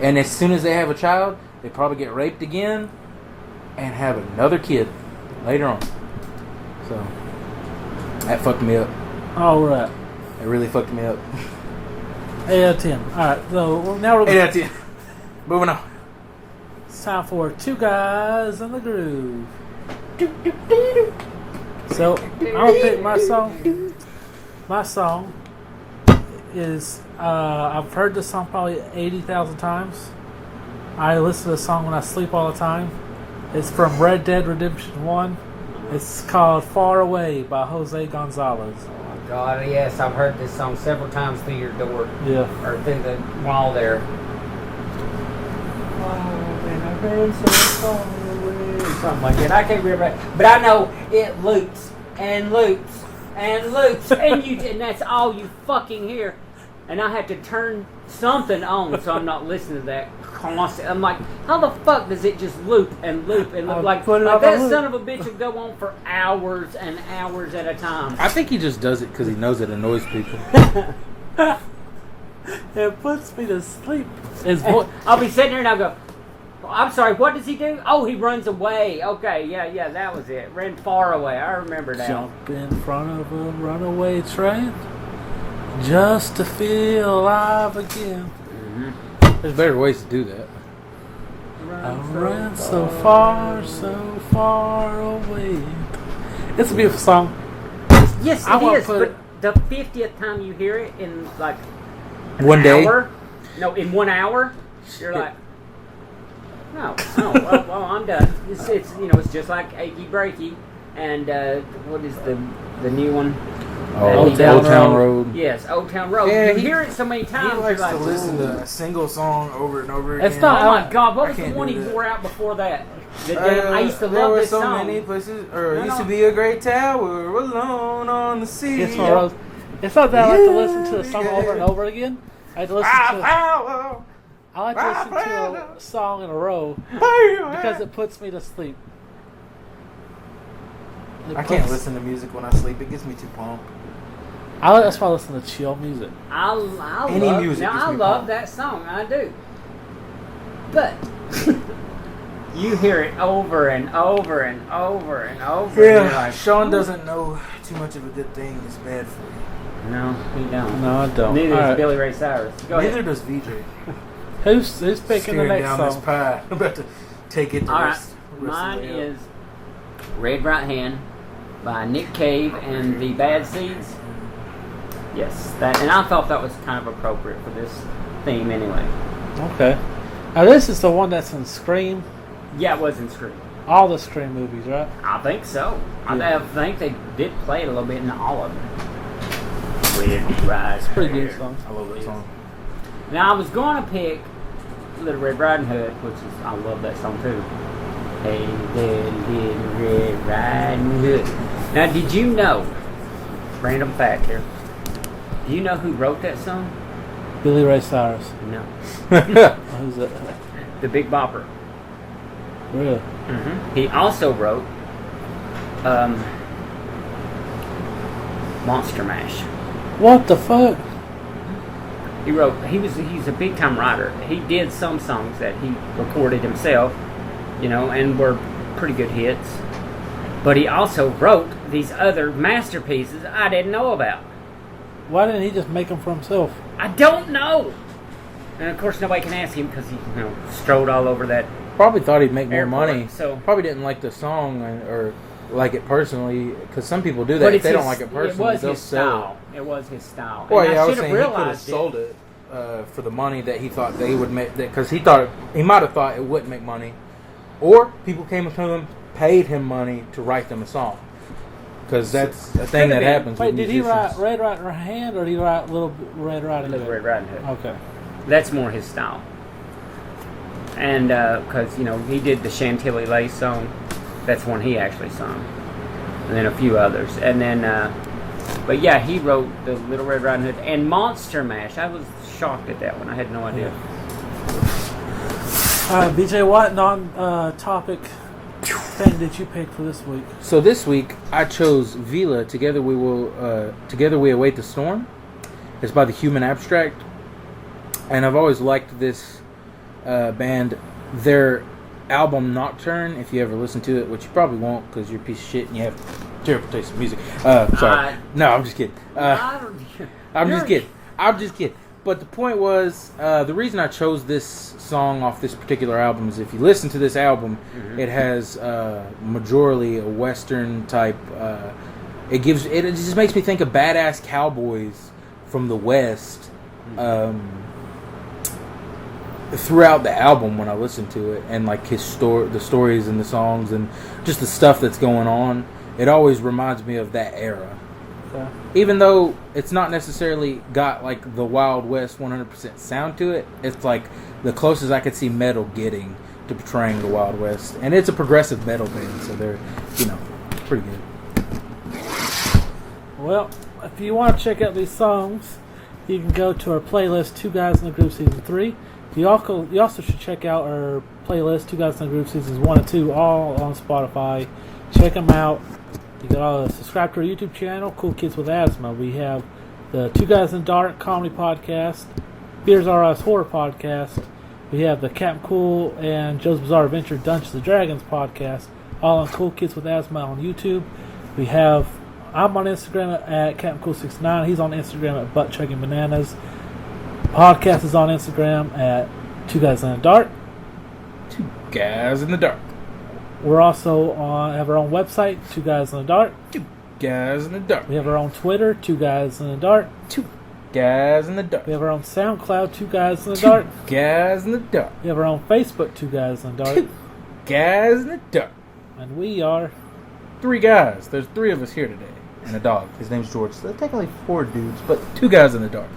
And as soon as they have a child, they probably get raped again and have another kid later on. So that fucked me up. All right. It really fucked me up. 8 out of 10. All right. So now we're 8 out of 10. Moving on. It's time for Two Guys in the Groove. So I'm gonna pick my song. My song is I've heard this song probably 80,000 times. I listen to this song when I sleep all the time. It's from Red Dead Redemption 1. It's called Far Away by Jose Gonzalez. Oh my God, yes, I've heard this song several times through your door. Yeah. Or through the wall there. I've been so far away. Something like that. I can't remember. But I know it loops and loops and loops. and that's all you fucking hear. And I have to turn something on so I'm not listening to that constant. I'm like, how the fuck does it just loop and loop and loop? Like that son of a bitch will go on for hours and hours at a time. I think he just does it because he knows it annoys people. It puts me to sleep. I'll be sitting there and I'll go, I'm sorry, what does he do? Oh, he runs away. Okay, yeah, that was it. Ran far away. I remember that. Jump in front of a runaway train. Just to feel alive again. Mm-hmm. There's better ways to do that. I ran so far away. It's a beautiful song. Yes, I it won't is. put But it- the 50th time you hear it in like an One day? hour, in 1 hour, you're like, no, well, I'm done. It's it's just like Achy Breaky, and what is the new one? Old Town Road. Yes, Old Town Road. Yeah, you he- hear it so many times. He likes you're like, to listen "Ooh." to a single song over and over again. It's not- Oh my God! What I was the can't one do he that. wore out before that? I used to there love were this so song. many places, or No, it used no. to be a great tower alone on the sea. It's one of those. It's not that I like to listen to a song over and over again. I like to listen to. I like to listen to a song in a row because it puts me to sleep. I can't listen to music when I sleep. It gets me too pumped. That's why I listen to chill music. I Any love, music now gets I me love pumped. that song. I do. But you hear it over and over and over and over. and you're Yeah, like, Sean doesn't know too much of a good thing is bad for you. No, he don't. No, I don't. Neither All is right. Billy Ray Cyrus. Go Neither ahead. does VJ. Who's picking the Staring next down song? this pie. I'm about to take it. All right, mine is Red Right Hand by Nick Cave and the Bad Seeds. Yes, that, and I thought that was kind of appropriate for this theme anyway. Okay. Now this is the one that's in Scream. Yeah, it was in Scream. All the Scream movies, right? I think so. Yeah. I think they did play it a little bit in all of them. Red Right It's a pretty good Hand. song. I love that song. Now I was going to pick Little Red Riding Hood, which is I love that song too. Hey there, Little Red Riding Hood. Now, did you know? Random fact here. Do you know who wrote that song? Billy Ray Cyrus. No. Who's that? The Big Bopper. Really? Mm-hmm. He also wrote Monster Mash. What the fuck? He's a big time writer. He did some songs that he recorded himself, and were pretty good hits. But he also wrote these other masterpieces I didn't know about. Why didn't he just make them for himself? I don't know. And of course nobody can ask him because he strode all over that. Probably thought he'd make more Airport, money. so- Probably didn't like the song or like it personally, because some people do that. But If it's they don't his- like it personally, It was they'll his sell style. It was his style. it. Well, And yeah, I was should have saying he could have realized sold it for the money that he thought they would make. Because he might have thought it wouldn't make money, or people came up to him, paid him money to write them a song. Because that's a thing that happens. Wait, with did he write musicians. Red Riding Hand or did he write Little Red Riding Little Hood? Red Riding Hood. Okay. That's more his style. And because he did the Chantilly Lace song, that's one he actually sung, and then a few others. And then, but yeah, he wrote the Little Red Riding Hood and Monster Mash. I was shocked at that one. I had no idea. All right, BJ, what non-topic thing did you pick for this week? So this week I chose Vila. Together we await the storm. It's by the Human Abstract, and I've always liked this band. Their album Nocturne, if you ever listen to it, which you probably won't because you're a piece of shit and you have terrible taste in music. Sorry, no, I'm just kidding. I'm just kidding. But the point was, the reason I chose this song off this particular album is if you listen to this album, it has majorly a Western type. It just makes me think of badass cowboys from the West throughout the album when I listen to it, and like the stories and the songs and just the stuff that's going on. It always reminds me of that era. Okay. Even though it's not necessarily got like the Wild West 100% sound to it, it's like the closest I could see metal getting to portraying the Wild West. And it's a progressive metal band, so they're, pretty good. Well, if you want to check out these songs, you can go to our playlist, 2 Guys in the Group Season 3. You also should check out our playlist, 2 Guys in the Group Seasons 1 and 2, all on Spotify. Check them out. You got to subscribe to our YouTube channel, Cool Kids with Asthma. We have the 2 Guys in the Dark comedy podcast, Beers R Us horror podcast. We have the Captain Cool and Joe's Bizarre Adventure Dungeons & Dragons podcast, all on Cool Kids with Asthma on YouTube. We have I'm on Instagram at CaptainCool69. He's on Instagram at ButtChuggingBananas. Podcast is on Instagram at Two Guys in the Dark. Two Guys in the Dark. We're also have our own website, Two Guys in the Dark. Two Guys in the Dark. We have our own Twitter, Two Guys in the Dark. Two Guys in the Dark. We have our own SoundCloud, Two Guys in the Dark. Two Guys in the Dark. We have our own Facebook, Two Guys in the Dark. Two Guys in the Dark. And we are 3 guys. There's 3 of us here today. And a dog. His name's George. So technically 4 dudes, but 2 guys in the dark.